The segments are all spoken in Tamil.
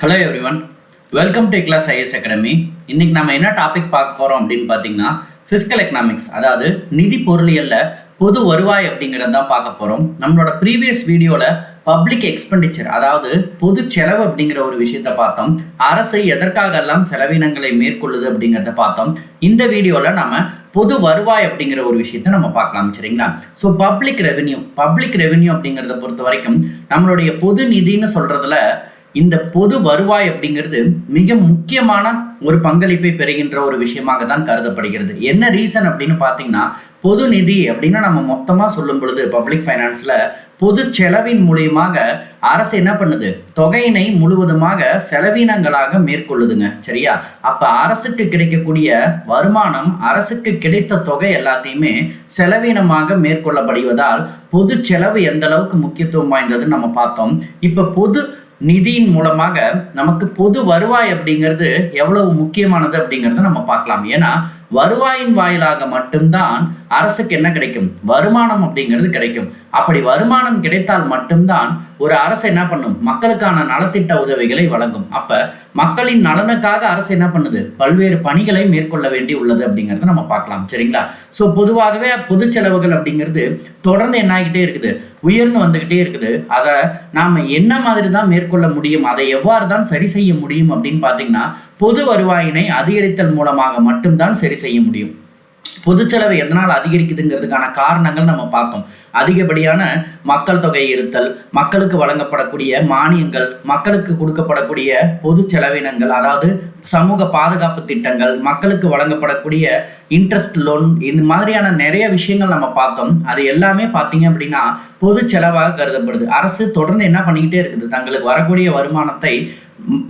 Hello everyone, welcome to class IS academy. இன்னைக்கு நம்ம என்ன டாபிக் பார்க்க போகிறோம் அப்படின்னு பார்த்தீங்கன்னா ஃபிஸ்கல் எக்கனாமிக்ஸ், அதாவது நிதி பொருளியலில் பொது வருவாய் அப்படிங்கிறது தான் பார்க்க போகிறோம். நம்மளோட ப்ரீவியஸ் வீடியோவில் பப்ளிக் எக்ஸ்பெண்டிச்சர், அதாவது பொது செலவு அப்படிங்கிற ஒரு விஷயத்த பார்த்தோம். அரசு எதற்காகலாம் செலவினங்களை மேற்கொள்ளுது அப்படிங்கிறத பார்த்தோம். இந்த வீடியோவில் நம்ம பொது வருவாய் அப்படிங்கிற ஒரு விஷயத்த நம்ம பார்க்கலாம், சரிங்களா? ஸோ பப்ளிக் ரெவென்யூ அப்படிங்கிறத பொறுத்த வரைக்கும் நம்மளுடைய பொது நிதின்னு சொல்றதுல இந்த பொது வருவாய் அப்படிங்கிறது மிக முக்கியமான ஒரு பங்களிப்பை பெறுகின்ற ஒரு விஷயமாக தான் கருதப்படுகிறது. என்ன ரீசன் அப்படின்னு பார்த்தீங்கன்னா, பொது நிதி அப்படின்னா நம்ம மொத்தமாக சொல்லும் பொழுது பப்ளிக் ஃபைனான்ஸில் பொது செலவின் மூலியமாக அரசு என்ன பண்ணுது, தொகையினை முழுவதுமாக செலவினங்களாக மேற்கொள்ளுதுங்க, சரியா? அப்ப அரசுக்கு கிடைக்கக்கூடிய வருமானம், அரசுக்கு கிடைத்த தொகை எல்லாத்தையுமே செலவினமாக மேற்கொள்ளப்படுவதால் பொது செலவு எந்த அளவுக்கு முக்கியத்துவம் வாய்ந்ததுன்னு நம்ம பார்த்தோம். இப்ப பொது நிதியின் மூலமாக நமக்கு பொது வருவாய் அப்படிங்கிறது எவ்வளவு முக்கியமானது அப்படிங்கிறத நம்ம பார்க்கலாம். ஏன்னா வருவாயின் வாயிலாக மட்டும்தான் அரசுக்கு என்ன கிடைக்கும், வருமானம் அப்படிங்கிறது கிடைக்கும். அப்படி வருமானம் கிடைத்தால் மட்டும்தான் ஒரு அரசு என்ன பண்ணும், மக்களுக்கான நலத்திட்ட உதவிகளை வழங்கும். அப்ப மக்களின் நலனுக்காக அரசு என்ன பண்ணுது, பல்வேறு பணிகளை மேற்கொள்ள வேண்டி உள்ளது அப்படிங்கிறத நம்ம பார்க்கலாம், சரிங்களா? ஸோ பொதுவாகவே பொது செலவுகள் அப்படிங்கிறது தொடர்ந்து என்ன ஆகிட்டே இருக்குது, உயர்ந்து வந்துகிட்டே இருக்குது. அதை நாம என்ன மாதிரி தான் மேற்கொள்ள முடியும், அதை எவ்வாறு தான் சரி செய்ய முடியும் அப்படின்னு பார்த்தீங்கன்னா, பொது வருவாயினை அதிகரித்தல் மூலமாக மட்டும்தான் சரி செய்ய முடியும். பொது செலவு எதனால் அதிகரிக்குதுங்கிறதுக்கான காரணங்கள் நம்ம பார்த்தோம். அதிகப்படியான மக்கள் தொகை இருத்தல், மக்களுக்கு வழங்கப்படக்கூடிய மானியங்கள், மக்களுக்கு கொடுக்கப்படக்கூடிய பொது செலவினங்கள், அதாவது சமூக பாதுகாப்பு திட்டங்கள், மக்களுக்கு வழங்கப்படக்கூடிய இன்ட்ரெஸ்ட் லோன், இந்த மாதிரியான நிறைய விஷயங்கள் நம்ம பார்த்தோம். அது எல்லாமே பார்த்தீங்க அப்படின்னா பொது செலவாக கருதப்படுது. அரசு தொடர்ந்து என்ன பண்ணிக்கிட்டே இருக்குது, தங்களுக்கு வரக்கூடிய வருமானத்தை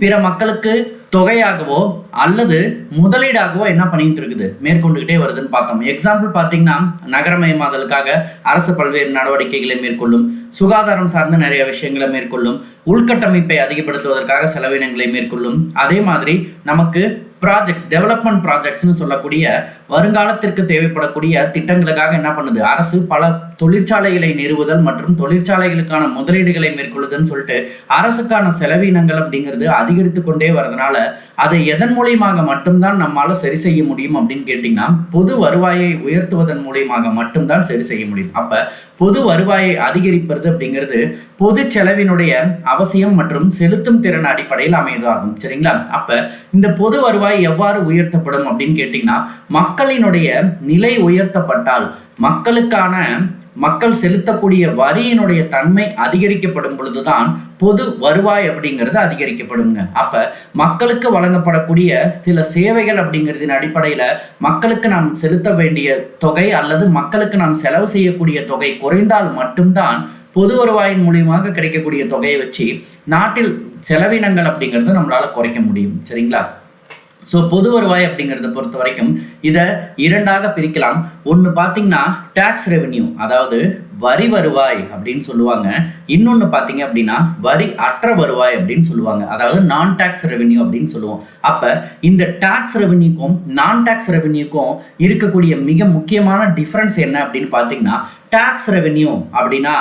பிற மக்களுக்கு தொகையாகவோ அல்லது முதலீடாகவோ என்ன பண்ணிட்டு இருக்குது, மேற்கொண்டுகிட்டே வருதுன்னு பார்த்தோம். எக்ஸாம்பிள் பார்த்தீங்கன்னா, நகரமயமாதலுக்காக அரசு பல்வேறு நடவடிக்கைகளை மேற்கொள்ளும், சுகாதாரம் சார்ந்த நிறைய விஷயங்களை மேற்கொள்ளும், உள்கட்டமைப்பை அதிகப்படுத்துவதற்காக செலவினங்களை மேற்கொள்ளும். அதே மாதிரி நமக்கு ப்ராஜெக்ட்ஸ், டெவலப்மெண்ட் ப்ராஜெக்ட்ஸ்னு சொல்லக்கூடிய வருங்காலத்திற்கு தேவைப்படக்கூடிய திட்டங்களுக்காக என்ன பண்ணுது, அரசு பல தொழிற்சாலைகளை நிறுவுதல் மற்றும் தொழிற்சாலைகளுக்கான முதலீடுகளை மேற்கொள்ளுதுன்னு சொல்லிட்டு அரசுக்கான செலவினங்கள் அப்படிங்கிறது அதிகரித்து கொண்டே வரதுனால அதை எதன் மூலியமாக மட்டும்தான் நம்மால சரி செய்ய முடியும் அப்படின்னு கேட்டீங்கன்னா, பொது வருவாயை உயர்த்துவதன் மூலியமாக மட்டும்தான் சரி செய்ய முடியும். அப்ப பொது வருவாயை அதிகரிப்பது அப்படிங்கிறது பொது செலவினுடைய அவசியம் மற்றும் செலுத்தும் திறன் அடிப்படையில் அமைவதாகும், சரிங்களா? அப்ப இந்த பொது வருவாய் எவ்வாறு உயர்த்தப்படும் அப்படின்னு கேட்டீங்கன்னா, மக்களினுடைய நிலை உயர்த்தப்பட்டால் மக்கள் செலுத்தக்கூடிய வரியினுடைய தன்மை அதிகரிக்கப்படும் பொழுதுதான் பொது வருவாய் அப்படிங்கிறது அதிகரிக்கப்படுங்க. அப்ப மக்களுக்கு வழங்கப்படக்கூடிய சில சேவைகள் அப்படிங்கிறதின் அடிப்படையில மக்களுக்கு நாம் செலுத்த வேண்டிய தொகை அல்லது மக்களுக்கு நாம் செலவு செய்யக்கூடிய தொகை குறைந்தால் மட்டும்தான் பொது வருவாயின் மூலியமாக கிடைக்கக்கூடிய தொகையை வச்சு நாட்டில் செலவினங்கள் அப்படிங்கிறத நம்மளால குறைக்க முடியும், சரிங்களா? ஸோ பொது வருவாய் அப்படிங்கிறத பொறுத்த வரைக்கும் இதை இரண்டாக பிரிக்கலாம். ஒன்று பார்த்தீங்கன்னா டேக்ஸ் ரெவென்யூ, அதாவது வரி வருவாய் அப்படின்னு சொல்லுவாங்க. இன்னொன்று பார்த்தீங்க அப்படின்னா வரி அற்ற வருவாய் அப்படின்னு சொல்லுவாங்க, அதாவது நான் டேக்ஸ் ரெவென்யூ அப்படின்னு சொல்லுவோம். அப்போ இந்த டேக்ஸ் ரெவென்யூக்கும் நான் டேக்ஸ் ரெவென்யூக்கும் இருக்கக்கூடிய மிக முக்கியமான டிஃப்ரென்ஸ் என்ன அப்படின்னு பார்த்தீங்கன்னா, டேக்ஸ் ரெவென்யூ அப்படின்னா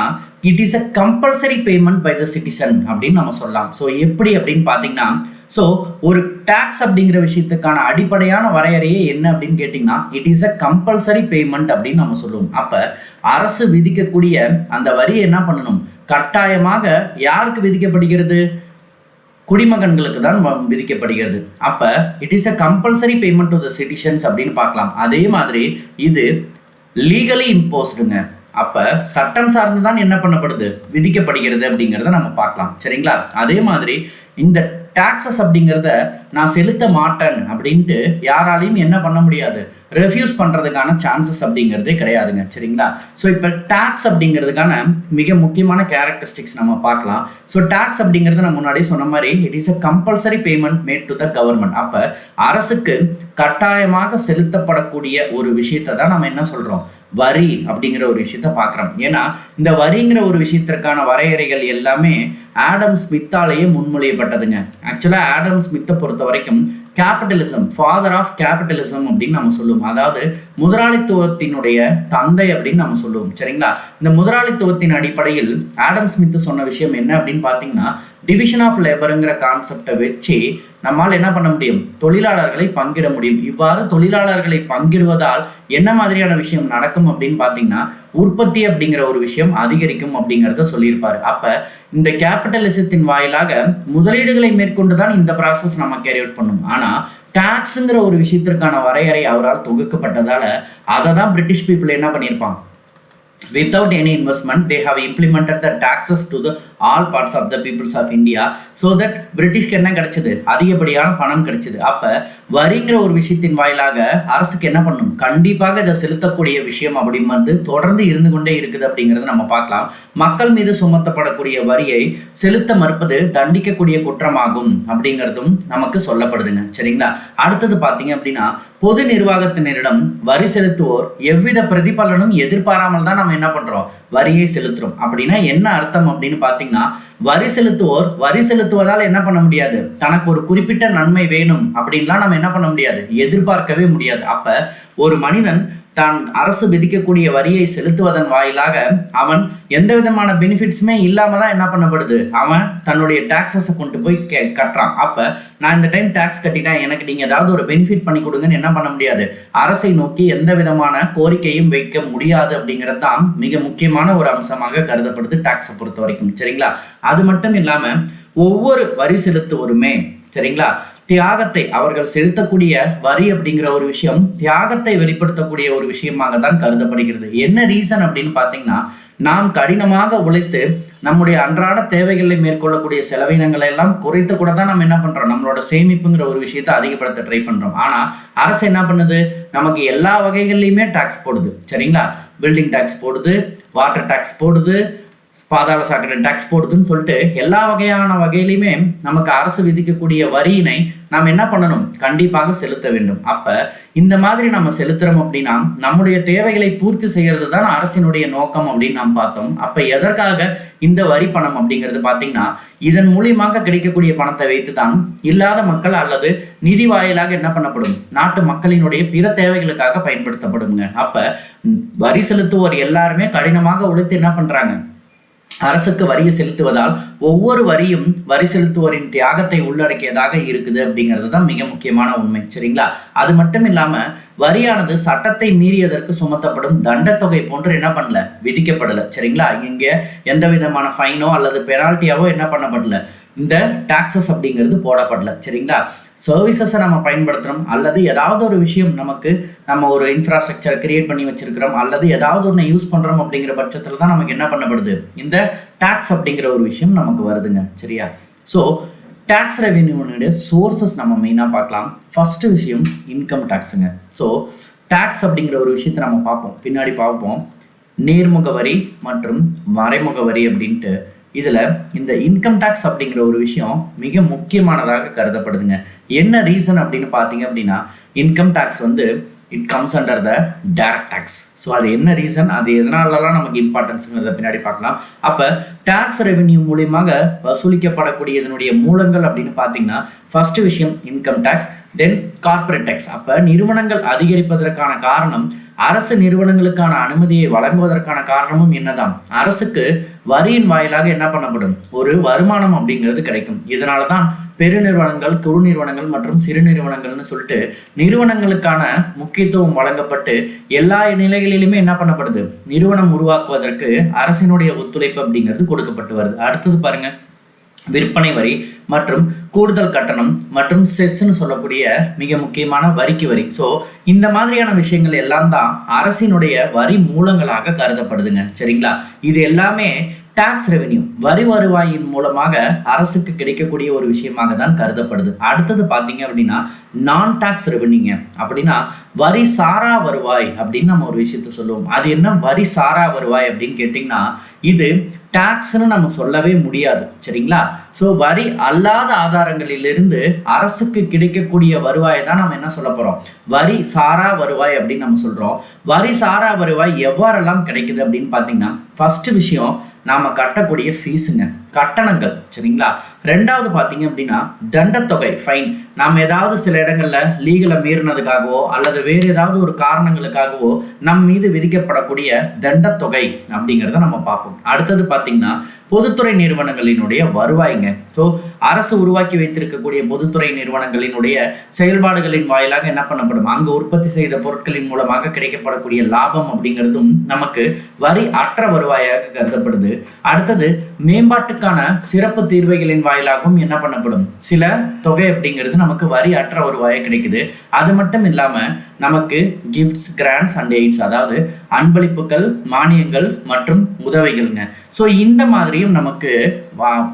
it is a compulsory payment by the citizen அப்படின்னு நம்ம சொல்லலாம். ஸோ எப்படி அப்படின்னு பார்த்தீங்கன்னா, ஸோ ஒரு டேக்ஸ் அப்படிங்கிற விஷயத்துக்கான அடிப்படையான வரையறையே என்ன அப்படின்னு கேட்டிங்கன்னா, it is a compulsory payment அப்படின்னு நம்ம சொல்லுவோம். அப்போ அரசு விதிக்கக்கூடிய அந்த வரியை என்ன பண்ணணும், கட்டாயமாக யாருக்கு விதிக்கப்படுகிறது, குடிமகன்களுக்கு தான் விதிக்கப்படுகிறது. அப்ப it is a compulsory payment to the citizens அப்படின்னு பார்க்கலாம். அதே மாதிரி இது லீகலி இம்போஸ்டுங்க. அப்ப சட்டம் சார்ந்து தான் என்ன பண்ணப்படுது, விதிக்கப்படுகிறது அப்படிங்கிறத நம்ம பார்க்கலாம், சரிங்களா? அதே மாதிரி இந்த டாக்ஸஸ் அப்படிங்கிறத நான் செலுத்த மாட்டேன் அப்படின்ட்டு யாராலையும் என்ன பண்ண முடியாது, ரெஃப்யூஸ் பண்ணுறதுக்கான சான்சஸ் அப்படிங்கிறதே கிடையாதுங்க, சரிங்களா? ஸோ இப்போ டேக்ஸ் அப்படிங்கிறதுக்கான மிக முக்கியமான கேரக்டரிஸ்டிக்ஸ் நம்ம பார்க்கலாம். ஸோ டேக்ஸ் அப்படிங்கிறது நான் முன்னாடி சொன்ன மாதிரி it is a compulsory payment made to the government. அப்போ அரசுக்கு கட்டாயமாக செலுத்தப்படக்கூடிய ஒரு விஷயத்தை தான் நம்ம என்ன சொல்கிறோம், வரி அப்படிங்கிற ஒரு விஷயத்த பார்க்குறோம். ஏன்னா இந்த வரிங்கிற ஒரு விஷயத்திற்கான வரையறைகள் எல்லாமே ஆடம் ஸ்மித்தாலேயே முன்மொழியப்பட்டதுங்க. ஆக்சுவலாக ஆடம் ஸ்மித்தை பொறுத்த வரைக்கும் கேபிட்டலிசம், ஃபாதர் ஆஃப் கேபிட்டலிசம் அப்படின்னு நம்ம சொல்லுவோம். அதாவது முதலாளித்துவத்தினுடைய தந்தை அப்படின்னு நம்ம சொல்லுவோம், சரிங்களா? இந்த முதலாளித்துவத்தின் அடிப்படையில் ஆடம் ஸ்மித் சொன்ன விஷயம் என்ன அப்படின்னு பார்த்தீங்கன்னா, டிவிஷன் ஆஃப் லேபருங்கிற கான்செப்டை வச்சு நம்மால் என்ன பண்ண முடியும், தொழிலாளர்களை பங்கிட முடியும். இவ்வாறு தொழிலாளர்களை பங்கிடுவதால் என்ன மாதிரியான விஷயம் நடக்கும் அப்படின்னு பார்த்தீங்கன்னா, உற்பத்தி அப்படிங்கிற ஒரு விஷயம் அதிகரிக்கும் அப்படிங்கிறத சொல்லியிருப்பாரு. அப்ப இந்த கேபிட்டலிசத்தின் வாயிலாக முதலீடுகளை மேற்கொண்டுதான் இந்த ப்ராசஸ் நம்ம கேரி அவுட் பண்ணும். ஆனா டாக்ஸுங்கிற ஒரு விஷயத்திற்கான வரையறை அவரால் தொகுக்கப்பட்டதால அதை தான் பிரிட்டிஷ் பீப்புள் என்ன பண்ணியிருப்பாங்க, without any investment they have implemented the taxes to the all parts of the peoples of India, so that பிரிட்டிஷ்க்கு என்ன கிடைச்சது, அதிகப்படியான பணம் கிடைச்சது. அப்ப வரிங்கிற ஒரு விஷயத்தின் வாயிலாக அரசுக்கு என்ன பண்ணும், கண்டிப்பாக இதை செலுத்தக்கூடிய விஷயம் அப்படின்னு தொடர்ந்து இருந்து கொண்டே இருக்குது அப்படிங்கிறது நம்ம பார்க்கலாம். மக்கள் மீது சுமத்தப்படக்கூடிய வரியை செலுத்த மறுப்பது தண்டிக்கக்கூடிய குற்றமாகும் அப்படிங்கிறதும் நமக்கு சொல்லப்படுதுங்க. சரிங்களா? அடுத்தது பார்த்தீங்க அப்படின்னா, பொது நிர்வாகத்தினரிடம் வரி செலுத்துவோர் எவ்வித பிரதிபலனும் எதிர்பாராமல் தான் நம்ம என்ன பண்றோம், வரியை செலுத்துறோம். அப்படின்னா என்ன அர்த்தம் அப்படின்னு பாத்தீங்கன்னா, வரி செலுத்துவோர் வரி செலுத்துவதால் என்ன பண்ண முடியாது, தனக்கு ஒரு குறிப்பிட்ட நன்மை வேணும் அப்படின்லாம் நம்ம என்ன பண்ண முடியாது, எதிர்பார்க்கவே முடியாது. அப்ப ஒரு மனிதன் தான் அரசு விதிக்கக்கூடிய வரியை செலுத்துவதன் வாயிலாக அவன் எந்த விதமான பெனிஃபிட்ஸுமே இல்லாம தான் என்ன பண்ணப்படுது, அவன் தன்னுடைய டாக்ஸஸை கொண்டு போய் கட்டுறான். அப்ப நான் இந்த டைம் டாக்ஸ் கட்டிட்டேன், எனக்கு நீங்க ஏதாவது ஒரு பெனிஃபிட் பண்ணி கொடுங்கன்னு என்ன பண்ண முடியாது, அரசை நோக்கி எந்த விதமான கோரிக்கையும் வைக்க முடியாது அப்படிங்கிறது தான் மிக முக்கியமான ஒரு அம்சமாக கருதப்படுது டாக்ஸை பொறுத்த வரைக்கும். சரிங்களா? அது மட்டும் இல்லாம ஒவ்வொரு வரி செலுத்துவோருமே, சரிங்களா, தியாகத்தை, அவர்கள் செலுத்தக்கூடிய வரி அப்படிங்கிற ஒரு விஷயம் தியாகத்தை வெளிப்படுத்தக்கூடிய ஒரு விஷயமாக தான் கருதப்படுகிறது. என்ன ரீசன் அப்படின்னு பார்த்தீங்கன்னா, நாம் கடினமாக உழைத்து நம்முடைய அன்றாட தேவைகளை மேற்கொள்ளக்கூடிய செலவினங்களை எல்லாம் குறைத்து கூட தான் நம்ம என்ன பண்றோம், நம்மளோட சேமிப்புங்கிற ஒரு விஷயத்தை அதிகப்படுத்த ட்ரை பண்றோம். ஆனா அரசு என்ன பண்ணுது, நமக்கு எல்லா வகைகள்லையுமே டாக்ஸ் போடுது. சரிங்களா? பில்டிங் டாக்ஸ் போடுது, வாட்டர் டாக்ஸ் போடுது, பாதாள சாக்கடை டாக்ஸ் போடுதுன்னு சொல்லிட்டு எல்லா வகையான வகையிலுமே நமக்கு அரசு விதிக்கக்கூடிய வரியினை நாம் என்ன பண்ணணும், கண்டிப்பாக செலுத்த வேண்டும். அப்ப இந்த மாதிரி நம்ம செலுத்துறோம் அப்படின்னா நம்முடைய தேவைகளை பூர்த்தி செய்யறது தான் அரசினுடைய நோக்கம் அப்படின்னு நாம் பார்த்தோம். அப்ப எதற்காக இந்த வரி பணம் அப்படிங்கிறது பார்த்தீங்கன்னா, இதன் மூலியமாக கிடைக்கக்கூடிய பணத்தை வைத்துதான் இல்லாத மக்கள் அல்லது நிதி வாயிலாக என்ன பண்ணப்படும், நாட்டு மக்களினுடைய பிற தேவைகளுக்காக பயன்படுத்தப்படுங்க. அப்ப வரி செலுத்துவோர் எல்லாருமே கடினமாக உழைத்து என்ன பண்றாங்க, அரசுக்கு வரியை செலுத்துவதால் ஒவ்வொரு வரியும் வரி செலுத்துவோரின் தியாகத்தை உள்ளடக்கியதாக இருக்குது அப்படிங்கிறது தான் மிக முக்கியமான உண்மை. சரிங்களா? அது மட்டும் இல்லாம வரியானது சட்டத்தை மீறியதற்கு சுமத்தப்படும் தண்டத்தொகை போன்று என்ன பண்ணல, விதிக்கப்படல. சரிங்களா? இங்க எந்த விதமான ஃபைனோ அல்லது பெனால்ட்டியாவோ என்ன பண்ணப்படல, இந்த டாக்ஸஸ் அப்படிங்கிறது போடப்படல. சரிங்களா? சர்வீசஸை நம்ம பயன்படுத்துகிறோம் அல்லது ஏதாவது ஒரு விஷயம் நமக்கு நம்ம ஒரு இன்ஃப்ராஸ்ட்ரக்சரை கிரியேட் பண்ணி வச்சிருக்கிறோம் அல்லது ஏதாவது ஒன்று யூஸ் பண்ணுறோம் அப்படிங்கிற பட்சத்தில் தான் நமக்கு என்ன பண்ணப்படுது, இந்த டாக்ஸ் அப்படிங்கிற ஒரு விஷயம் நமக்கு வருதுங்க. சரியா? ஸோ டேக்ஸ் ரெவென்யூனுடைய சோர்சஸ் நம்ம மெயினாக பார்க்கலாம். ஃபர்ஸ்ட் விஷயம் இன்கம் டேக்ஸுங்க. ஸோ டேக்ஸ் அப்படிங்கிற ஒரு விஷயத்தை நம்ம பார்ப்போம், பின்னாடி பார்ப்போம். நேர்முக வரி மற்றும் மறைமுக வரி அப்படின்ட்டு இதில் இந்த இன்கம் டேக்ஸ் அப்படிங்கிற ஒரு விஷயம் மிக முக்கியமானதாக கருதப்படுதுங்க. என்ன ரீசன் அப்படின்னு பார்த்தீங்க அப்படின்னா, இன்கம் டேக்ஸ் வந்து it comes under the direct tax. So அது என்ன ரீசன், அது எதனாலலாம் நமக்கு இம்பார்ட்டன்ஸுங்கிறத பின்னாடி பார்க்கலாம். அப்போ டேக்ஸ் ரெவென்யூ மூலியமாக வசூலிக்கப்படக்கூடிய இதனுடைய மூலங்கள் அப்படின்னு பார்த்தீங்கன்னா, ஃபர்ஸ்ட் விஷயம் இன்கம் டேக்ஸ், தென் கார்பரேட் டேக்ஸ். அப்போ நிறுவனங்கள் அதிகரிப்பதற்கான காரணம், அரசு நிறுவனங்களுக்கான அனுமதியை வழங்குவதற்கான காரணமும் என்னதான், அரசுக்கு வரியின் வாயிலாக என்ன பண்ணப்படும், ஒரு வருமானம் அப்படிங்கிறது கிடைக்கும். இதனால தான் பெருநிறுவனங்கள், குறு நிறுவனங்கள் மற்றும் சிறு நிறுவனங்கள்னு சொல்லிட்டு நிறுவனங்களுக்கான முக்கியத்துவம் வழங்கப்பட்டு எல்லா நிலைகளிலுமே என்ன பண்ணப்படுது, நிறுவனம் உருவாக்குவதற்கு அரசினுடைய ஒத்துழைப்பு அப்படிங்கிறது கொடுக்கப்பட்டு வருது. அடுத்தது பாருங்க, விற்பனை வரி மற்றும் கூடுதல் கட்டணம் மற்றும் செஸ்ன்னு சொல்லக்கூடிய மிக முக்கியமான வரிக்கு வரி. ஸோ இந்த மாதிரியான விஷயங்கள் எல்லாம் தான் அரசினுடைய வரி மூலங்களாக கருதப்படுதுங்க. சரிங்களா? இது எல்லாமே டாக்ஸ் ரெவென்யூ, வரி வருவாயின் மூலமாக அரசுக்கு கிடைக்கக்கூடிய ஒரு விஷயமாக தான் கருதப்படுது. அடுத்தது பார்த்தீங்க அப்படின்னா நான் டாக்ஸ் ரெவென்யூங்க. அப்படின்னா வரி சாரா வருவாய் அப்படின்னு நம்ம ஒரு விஷயத்த சொல்லுவோம். அது என்ன வரி சாரா வருவாய் அப்படின்னு கேட்டிங்கன்னா, இது டாக்ஸ்ன்னு நம்ம சொல்லவே முடியாது. சரிங்களா? ஸோ வரி அல்லாத ஆதாரங்களிலிருந்து அரசுக்கு கிடைக்கக்கூடிய வருவாயை தான் நம்ம என்ன சொல்ல போகிறோம், வரி சாரா வருவாய் அப்படின்னு நம்ம சொல்கிறோம். வரி சாரா வருவாய் எவ்வாறெல்லாம் கிடைக்குது அப்படின்னு பார்த்தீங்கன்னா, ஃபர்ஸ்ட் விஷயம் நாம கட்டக்கூடிய ஃபீஸுங்க. கட்டணங்கள். சரிங்களா? ரெண்டாவது பார்த்தீங்க அப்படின்னா தண்டத்தொகை, ஃபைன். நாம் ஏதாவது சில இடங்கள்ல லீகலை மீறினதுக்காகவோ அல்லது வேறு ஏதாவது ஒரு காரணங்களுக்காகவோ நம் மீது விதிக்கப்படக்கூடிய தண்டத்தொகை அப்படிங்கிறத நம்ம பார்ப்போம். அடுத்தது பார்த்தீங்கன்னா பொதுத்துறை நிறுவனங்களினுடைய வருவாய்ங்க. ஸோ அரசு உருவாக்கி வைத்திருக்கக்கூடிய பொதுத்துறை நிறுவனங்களினுடைய செயல்பாடுகளின் வாயிலாக என்ன பண்ணப்படும், அங்கு உற்பத்தி செய்த பொருட்களின் மூலமாக கிடைக்கப்படக்கூடிய லாபம் அப்படிங்கிறதும் நமக்கு வரி அற்ற வருவாயாக கருதப்படுது. அடுத்தது மேம்பாட்டுக்கான சிறப்பு தீர்வைகளின் வாயிலாகவும் என்ன பண்ணப்படும், சில தொகை அப்படிங்கிறது நமக்கு வரி அற்ற வருவாயாக கிடைக்குது. அது மட்டும் இல்லாம நமக்கு கிஃப்ட்ஸ், கிராண்ட்ஸ் அண்ட் எய்ட்ஸ், அதாவது அன்பளிப்புகள், மானியங்கள் மற்றும் உதவிகள்ங்க. ஸோ இந்த மாதிரியும் நமக்கு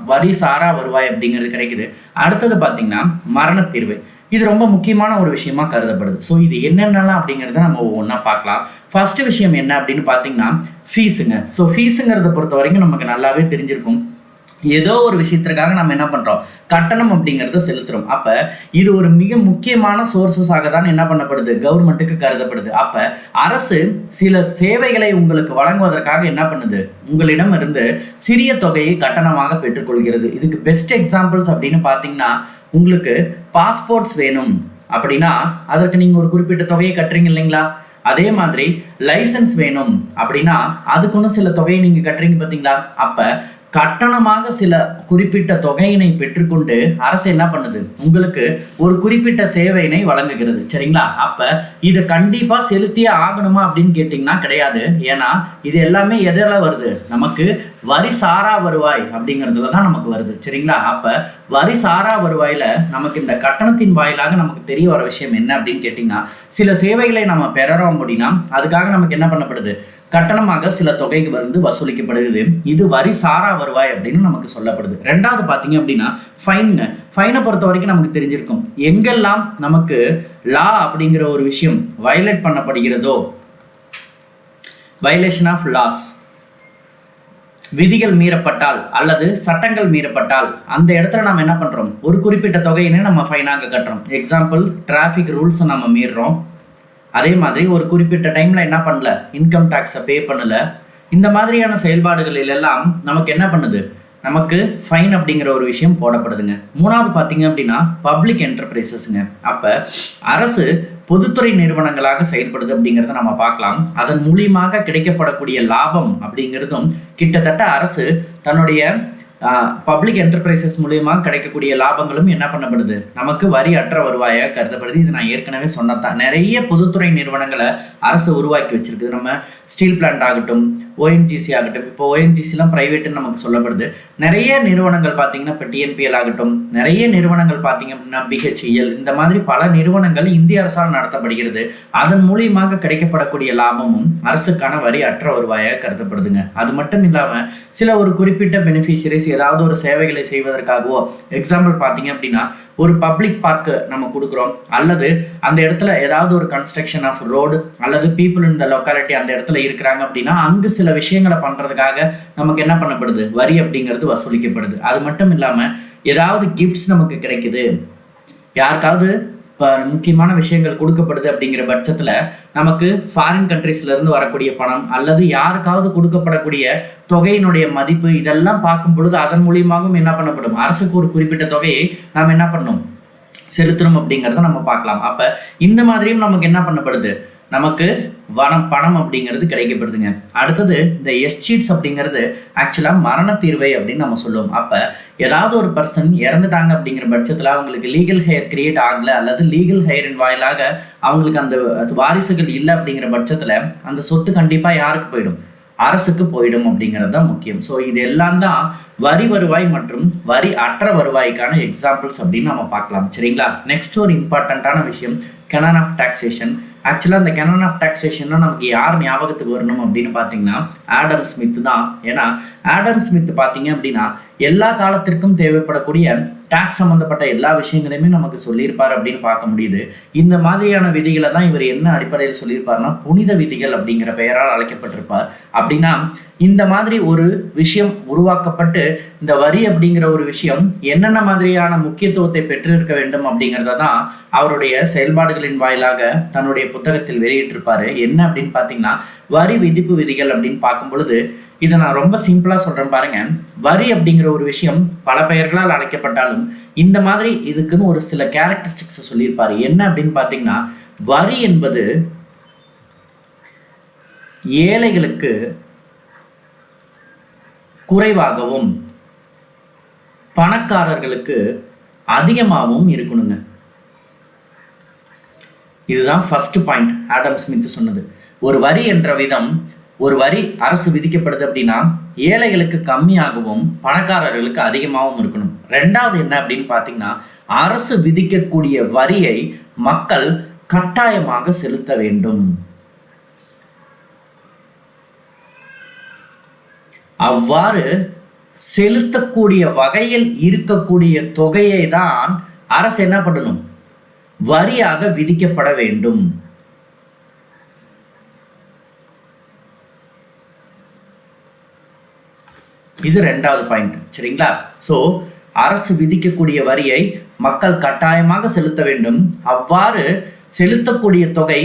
வரி சாரா வருவாய் அப்படிங்கிறது கிடைக்குது. அடுத்தது பார்த்தீங்கன்னா மரண தீர்வை. இது ரொம்ப முக்கியமான ஒரு விஷயமா கருதப்படுது. ஸோ இது என்னென்னலாம் அப்படிங்கிறத நம்ம ஒவ்வொன்றா பார்க்கலாம். ஃபர்ஸ்ட் விஷயம் என்ன அப்படின்னு பார்த்தீங்கன்னா ஃபீஸுங்க. ஸோ ஃபீஸுங்கிறத பொறுத்த வரைக்கும் நமக்கு நல்லாவே தெரிஞ்சிருக்கும். ஏதோ ஒரு விஷயத்திற்காக நம்ம என்ன பண்றோம், கட்டணம் அப்படிங்கிறத செலுத்துறோம். அப்ப இது ஒரு மிக முக்கியமான சோர்சஸாக தான் என்ன பண்ணப்படுது, கவர்மெண்ட்டுக்கு கருதப்படுது. அப்ப அரசு சில சேவைகளை உங்களுக்கு வழங்குவதற்காக என்ன பண்ணுது, உங்களிடம் இருந்து சிறிய தொகையை கட்டணமாக பெற்றுக்கொள்கிறது. இதுக்கு பெஸ்ட் எக்ஸாம்பிள்ஸ் அப்படின்னு பார்த்தீங்கன்னா, உங்களுக்கு பாஸ்போர்ட்ஸ் வேணும் அப்படின்னா அதற்கு நீங்க ஒரு குறிப்பிட்ட தொகையை கட்டுறீங்க இல்லைங்களா? அதே மாதிரி லைசன்ஸ் வேணும் அப்படின்னா அதுக்குன்னு சில தொகையை நீங்க கட்டுறீங்க பார்த்தீங்களா? அப்ப கட்டணமாக சில குறிப்பிட்ட தொகையினை பெற்றுக்கொண்டு அரசு என்ன பண்ணுது, உங்களுக்கு ஒரு குறிப்பிட்ட சேவையினை வழங்குகிறது. சரிங்களா? அப்ப இதை கண்டிப்பா செலுத்தியே ஆகணுமா அப்படின்னு கேட்டீங்கன்னா கிடையாது. ஏன்னா இது எல்லாமே எதில் வருது, நமக்கு வரி சாரா வருவாய் அப்படிங்கிறதுல தான் நமக்கு வருது. சரிங்களா? அப்ப வரி சாரா வருவாயில நமக்கு இந்த கட்டணத்தின் வாயிலாக நமக்கு தெரிய வர விஷயம் என்ன அப்படின்னு கேட்டீங்கன்னா, சில சேவைகளை நம்ம பெறறோம் அப்படின்னா அதுக்காக நமக்கு என்ன பண்ணப்படுது, கட்டணமாக சில தொகைக்கு வந்து வசூலிக்கப்படுகிறது. இது வரி சாரா வருவாய் அப்படின்னு நமக்கு சொல்லப்படுது. ரெண்டாவது பார்த்தீங்க அப்படின்னா ஃபைனுங்க. ஃபைனை பொறுத்த வரைக்கும் நமக்கு தெரிஞ்சிருக்கும், எங்கெல்லாம் நமக்கு லா அப்படிங்கிற ஒரு விஷயம் வயலேட் பண்ணப்படுகிறதோ, வயலேஷன் ஆஃப் லாஸ், விதிகள் மீறப்பட்டால் அல்லது சட்டங்கள் மீறப்பட்டால் அந்த இடத்துல நம்ம என்ன பண்றோம், ஒரு குறிப்பிட்ட தொகையினை நம்ம ஃபைனாக கட்டுறோம். எக்ஸாம்பிள், டிராஃபிக் ரூல்ஸை நம்ம மீறுறோம், அதே மாதிரி ஒரு குறிப்பிட்ட டைம்ல என்ன பண்ணல, இன்கம் டேக்ஸை பே பண்ணல, இந்த மாதிரியான செயல்பாடுகளில் எல்லாம் நமக்கு என்ன பண்ணுது, நமக்கு ஃபைன் அப்படிங்கிற ஒரு விஷயம் போடப்படுதுங்க. மூணாவது பார்த்தீங்க அப்படின்னா பப்ளிக் என்டர்பிரைசஸ்ங்க. அப்ப அரசு பொதுத்துறை நிறுவனங்களாக செயல்படுது அப்படிங்கிறத நம்ம பார்க்கலாம். அதன் மூலியமாக கிடைக்கப்படக்கூடிய லாபம் அப்படிங்கிறதும் கிட்டத்தட்ட அரசு தன்னுடைய பப்ளிக் என்டர்பிரைசஸ் மூலியமாக கிடைக்கக்கூடிய லாபங்களும் என்ன பண்ணப்படுது, நமக்கு வரி அற்ற வருவாயாக கருதப்படுது. இது நான் ஏற்கனவே சொன்னதான். நிறைய பொதுத்துறை நிறுவனங்களை அரசு உருவாக்கி வச்சிருக்கு. நம்ம ஸ்டீல் பிளான்ட் ஆகட்டும், ஓஎன்ஜிசி ஆகட்டும், இப்போ ஓஎன்ஜிசிலாம் பிரைவேட்டுன்னு நமக்கு சொல்லப்படுது. நிறைய நிறுவனங்கள் பார்த்தீங்கன்னா இப்போ டிஎன்பிஎல் ஆகட்டும், நிறைய நிறுவனங்கள் பார்த்தீங்க அப்படின்னா பிஹெச்இஎல், இந்த மாதிரி பல நிறுவனங்கள் இந்திய அரசால் நடத்தப்படுகிறது. அதன் மூலியமாக கிடைக்கப்படக்கூடிய லாபமும் அரசுக்கான வரி அற்ற வருவாயாக கருதப்படுதுங்க. அது மட்டும் இல்லாமல் சில ஒரு குறிப்பிட்ட பெனிஃபிஷரிஸ் ஏதாவது ஒரு சேவைகளை செய்வதற்காகவோ, எக்ஸாம்பிள் பார்த்தீங்க அப்படின்னா ஒரு பப்ளிக் பார்க் நம்ம கொடுக்குறோம், அல்லது அந்த இடத்துல ஏதாவது ஒரு கன்ஸ்ட்ரக்ஷன் ஆஃப் ரோடு அல்லது பீப்புள் இன் த லொக்காலிட்டி அந்த இடத்துல இருக்கிறாங்க அப்படின்னா அங்கு சில விஷயங்களை பண்றதுக்காக நமக்கு என்ன பண்ணப்படுது, வரி அப்படிங்கிறது வசூலிக்கப்படுது. அது மட்டும் இல்லாம ஏதாவது கிஃப்ட்ஸ் நமக்கு கிடைக்குது, யாருக்காவது இப்போ முக்கியமான விஷயங்கள் கொடுக்கப்படுது அப்படிங்கிற பட்சத்தில் நமக்கு ஃபாரின் கண்ட்ரீஸ்ல இருந்து வரக்கூடிய பணம் அல்லது யாருக்காவது கொடுக்கப்படக்கூடிய தொகையினுடைய மதிப்பு இதெல்லாம் பார்க்கும் பொழுது அதன் மூலியமாகவும் என்ன பண்ணப்படும், அரசுக்கு ஒரு குறிப்பிட்ட தொகையை நாம் என்ன பண்ணணும், செலுத்தணும் அப்படிங்கிறத நம்ம பார்க்கலாம். அப்ப இந்த மாதிரியும் நமக்கு என்ன பண்ணப்படுது, நமக்கு பணம் அப்படிங்கிறது கிடைக்கப்படுதுங்க. அடுத்தது இந்த எஸ்சீட்ஸ் அப்படிங்கிறது ஆக்சுவலாக மரண தீர்வை அப்படின்னு நம்ம சொல்லுவோம். அப்போ ஏதாவது ஒரு பர்சன் இறந்துட்டாங்க அப்படிங்கிற பட்சத்தில் அவங்களுக்கு லீகல் ஹெயர் கிரியேட் ஆகலை அல்லது லீகல் ஹெயரின் வாயிலாக அவங்களுக்கு அந்த வாரிசுகள் இல்லை அப்படிங்கிற பட்சத்தில் அந்த சொத்து கண்டிப்பாக யாருக்கு போயிடும், அரசுக்கு போயிடும் அப்படிங்கிறது தான் முக்கியம். ஸோ இது எல்லாம் தான் வரி வருவாய் மற்றும் வரி அற்ற வருவாய்க்கான எக்ஸாம்பிள்ஸ் அப்படின்னு நம்ம பார்க்கலாம். சரிங்களா? நெக்ஸ்ட் ஒரு இம்பார்ட்டண்ட்டான விஷயம் கெனான் ஆஃப் டாக்ஸேஷன். ஆக்சுவலாக அந்த கெனான் ஆஃப் டாக்ஸேஷன்னா நமக்கு யார் ஞாபகத்துக்கு வரணும் அப்படின்னு பார்த்தீங்கன்னா ஆடம் ஸ்மித் தான். ஏன்னா ஆடம் ஸ்மித் பார்த்தீங்க அப்படின்னா எல்லா காலத்திற்கும் தேவைப்படக்கூடிய டாக்ஸ் சம்மந்தப்பட்ட எல்லா விஷயங்களையுமே நமக்கு சொல்லியிருப்பார் அப்படின்னு பார்க்க முடியுது. இந்த மாதிரியான விதிகளை தான் இவர் என்ன அடிப்படையில் சொல்லியிருப்பார்னா புனித விதிகள் அப்படிங்கிற பெயரால் அழைக்கப்பட்டிருப்பார். அப்படின்னா இந்த மாதிரி ஒரு விஷயம் உருவாக்கப்பட்டு இந்த வரி அப்படிங்கிற ஒரு விஷயம் என்னென்ன மாதிரியான முக்கியத்துவத்தை பெற்றிருக்க வேண்டும் அப்படிங்கிறத தான் அவருடைய செயல்பாடுகளின் வாயிலாக தன்னுடைய புத்தகத்தில் வெளியிட்டிருப்பாரு. என்ன அப்படின்னு பார்த்தீங்கன்னா வரி விதிப்பு விதிகள் அப்படின்னு பார்க்கும் பொழுது இதை நான் ரொம்ப சிம்பிளா சொல்றேன் பாருங்க. வரி அப்படிங்கிற ஒரு விஷயம் பல பெயர்களால் அழைக்கப்பட்டாலும் இந்த மாதிரி இதுக்குன்னு ஒரு சில கேரக்டரிஸ்டிக்ஸ் சொல்லியிருப்பாரு. என்ன அப்படின்னு பாத்தீங்கன்னா, வரி என்பது ஏழைகளுக்கு குறைவாகவும் பணக்காரர்களுக்கு அதிகமாகவும் இருக்கணுங்க. இதுதான் ஃபர்ஸ்ட் பாயிண்ட் ஆடம் ஸ்மித் சொன்னது. ஒரு வரி என்ற விதம், ஒரு வரி அரசு விதிக்கப்படுது அப்படின்னா ஏழைகளுக்கு கம்மியாகவும் பணக்காரர்களுக்கு அதிகமாகவும் இருக்கணும். ரெண்டாவது என்ன அப்படின்னு பார்த்தீங்கன்னா, அரசு விதிக்கக்கூடிய வரியை மக்கள் கட்டாயமாக செலுத்த வேண்டும். அவ்வாறு செலுத்தக்கூடிய வகையில் இருக்கக்கூடிய தொகையை தான் அரசு என்ன பண்ணணும், வரியாக விதிக்கப்பட வேண்டும். இது ரெண்டாவது பாயிண்ட். சரிங்களா? சோ அரசு விதிக்கக்கூடிய வரியை மக்கள் கட்டாயமாக செலுத்த வேண்டும். அவ்வாறு செலுத்தக்கூடிய தொகை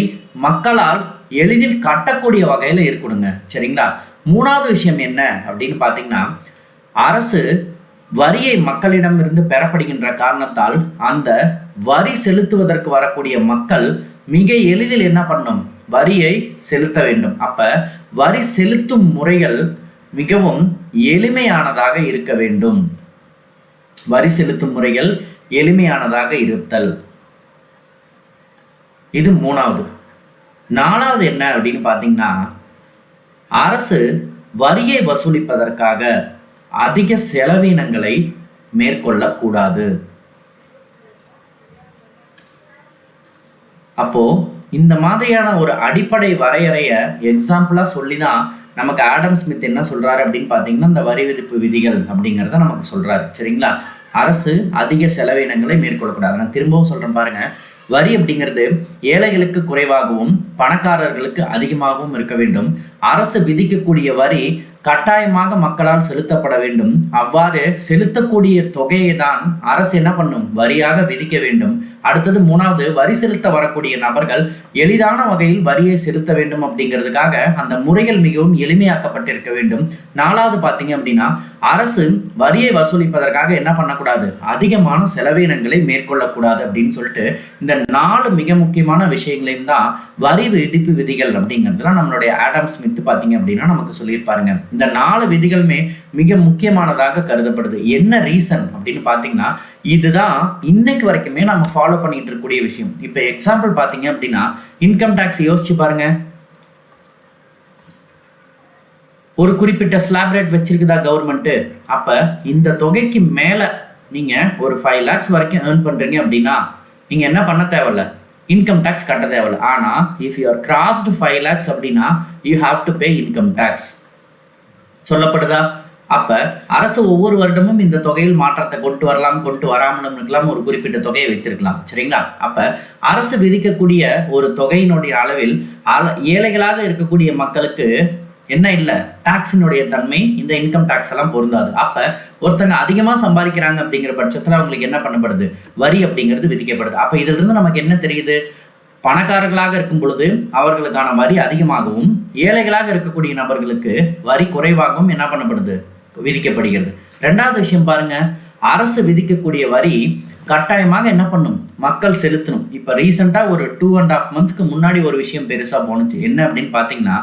மக்களால் எளிதில் கட்டக்கூடிய வகையில இருக்கணுங்க. சரிங்களா? மூணாவது விஷயம் என்ன அப்படின்னு பாத்தீங்கன்னா, அரசு வரியை மக்களிடம் இருந்து பெறப்படுகின்ற காரணத்தால் அந்த வரி செலுத்துவதற்கு வரக்கூடிய மக்கள் மிக எளிதில் என்ன பண்ணும், வரியை செலுத்த வேண்டும். அப்ப வரி செலுத்தும் முறைகள் மிகவும் எளிமையானதாக இருக்க வேண்டும். வரி செலுத்தும் முறைகள் எளிமையானதாக இருத்தல். இது மூணாவது. நாலாவது என்ன அப்படின்னு பாத்தீங்கன்னா, அரசு வரியை வசூலிப்பதற்காக அதிக செலவினங்களை மேற்கொள்ளக்கூடாது. அப்போ இந்த மாதிரியான ஒரு அடிப்படை வரையறைய எக்ஸாம்பிளா சொல்லிதான் நமக்கு ஆடம் ஸ்மித் என்ன சொல்றாரு அப்படின்னு பாத்தீங்கன்னா, இந்த வரி விதிப்பு விதிகள் அப்படிங்கிறத நமக்கு சொல்றாரு. சரிங்களா? அரசு அதிக செலவினங்களை மேற்கொள்ளக்கூடாது. நான் திரும்பவும் சொல்றேன் பாருங்க. வரி அப்படிங்கிறது ஏழைகளுக்கு குறைவாகவும் பணக்காரர்களுக்கு அதிகமாகவும் இருக்க வேண்டும். அரசு விதிக்கக்கூடிய வரி கட்டாயமாக மக்களால் செலுத்தப்பட வேண்டும். அவ்வாறு செலுத்தக்கூடிய தொகையை தான் அரசு என்ன பண்ணும், வரியாக விதிக்க வேண்டும். அடுத்தது மூணாவது, வரி செலுத்த வரக்கூடிய நபர்கள் எளிதான வகையில் வரியை செலுத்த வேண்டும் அப்படிங்கிறதுக்காக அந்த முறைகள் மிகவும் எளிமையாக்கப்பட்டிருக்க வேண்டும். நாலாவது பாத்தீங்க அப்படின்னா, அரசு வரியை வசூலிப்பதற்காக என்ன பண்ணக்கூடாது, அதிகமான செலவினங்களை மேற்கொள்ளக்கூடாது அப்படின்னு சொல்லிட்டு இந்த 4 மிக முக்கியமான விஷயங்களையும் தான் வரி விதிப்பு விதிகள் அப்படிங்கிறதுலாம் நம்மளுடைய ஆடம் ஸ்மித் பாத்தீங்க அப்படின்னா நமக்கு சொல்லியிருப்பாருங்க. இந்த 4 விதிகளுமே மிக முக்கியமானதாக கருதப்படுது. என்ன ரீசன் அப்படின்னு பாத்தீங்கன்னா, இதுதான் இன்னைக்கு வரைக்குமே நம்ம ஃபாலோ பண்ணிட்டு இருக்கக்கூடிய விஷயம். இப்ப எக்ஸாம்பிள் பாத்தீங்க அப்படின்னா, இன்கம் டாக்ஸ் யோசிச்சு பாருங்க. ஒரு குறிப்பிட்ட ஸ்லாப் ரேட் வச்சிருக்குதா கவர்மெண்ட். அப்ப இந்த தொகைக்கு மேல நீங்க ஒரு 5 lakhs வரைக்கும் ஏர்ன் பண்றீங்க அப்படின்னா நீங்க என்ன பண்ண தேவையில்ல, இன்கம் டாக்ஸ் கட்ட தேவையில்ல. ஆனா if you are crossed 5 lakhs அப்படின்னா you have to pay income tax சொல்லப்படுதா? அப்ப அரசு ஒவ்வொரு வருடமும் இந்த தொகையில் மாற்றத்தை கொண்டு வரலாம், கொண்டு வராமலும் இருக்கலாம், ஒரு குறிப்பிட்ட தொகையை வைத்திருக்கலாம். சரிங்களா? அப்ப அரசு விதிக்கக்கூடிய ஒரு தொகையினுடைய அளவில் ஏழைகளாக இருக்கக்கூடிய மக்களுக்கு என்ன இல்லை, டாக்ஸினுடைய தன்மை இந்த இன்கம் டாக்ஸ் எல்லாம் பொருந்தாது. அப்ப ஒருத்தங்க அதிகமா சம்பாதிக்கிறாங்க அப்படிங்கிற பட்சத்துல அவங்களுக்கு என்ன பண்ணப்படுது, வரி அப்படிங்கிறது விதிக்கப்படுது. அப்ப இதுல இருந்து நமக்கு என்ன தெரியுது, பணக்காரர்களாக இருக்கும் பொழுது அவர்களுக்கான வரி அதிகமாகவும் ஏழைகளாக இருக்கக்கூடிய நபர்களுக்கு வரி குறைவாகவும் என்ன பண்ணப்படுது, விதிக்கப்படுகிறது. ரெண்டாவது விஷயம் பாருங்க, அரசு விதிக்கக்கூடிய வரி கட்டாயமாக என்ன பண்ணும், மக்கள் செலுத்தணும். இப்ப ரீசெண்டா ஒரு 2.5 monthsக்கு முன்னாடி ஒரு விஷயம் பெருசா போனுச்சு. என்ன அப்படின்னு பாத்தீங்கன்னா,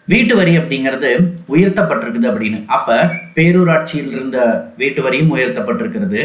வீட்டு வரி அப்படிங்கிறது உயர்த்தப்பட்டிருக்குது அப்படின்னு. அப்ப பேரூராட்சியில் இருந்த வீட்டு வரியும் உயர்த்தப்பட்டிருக்கிறது,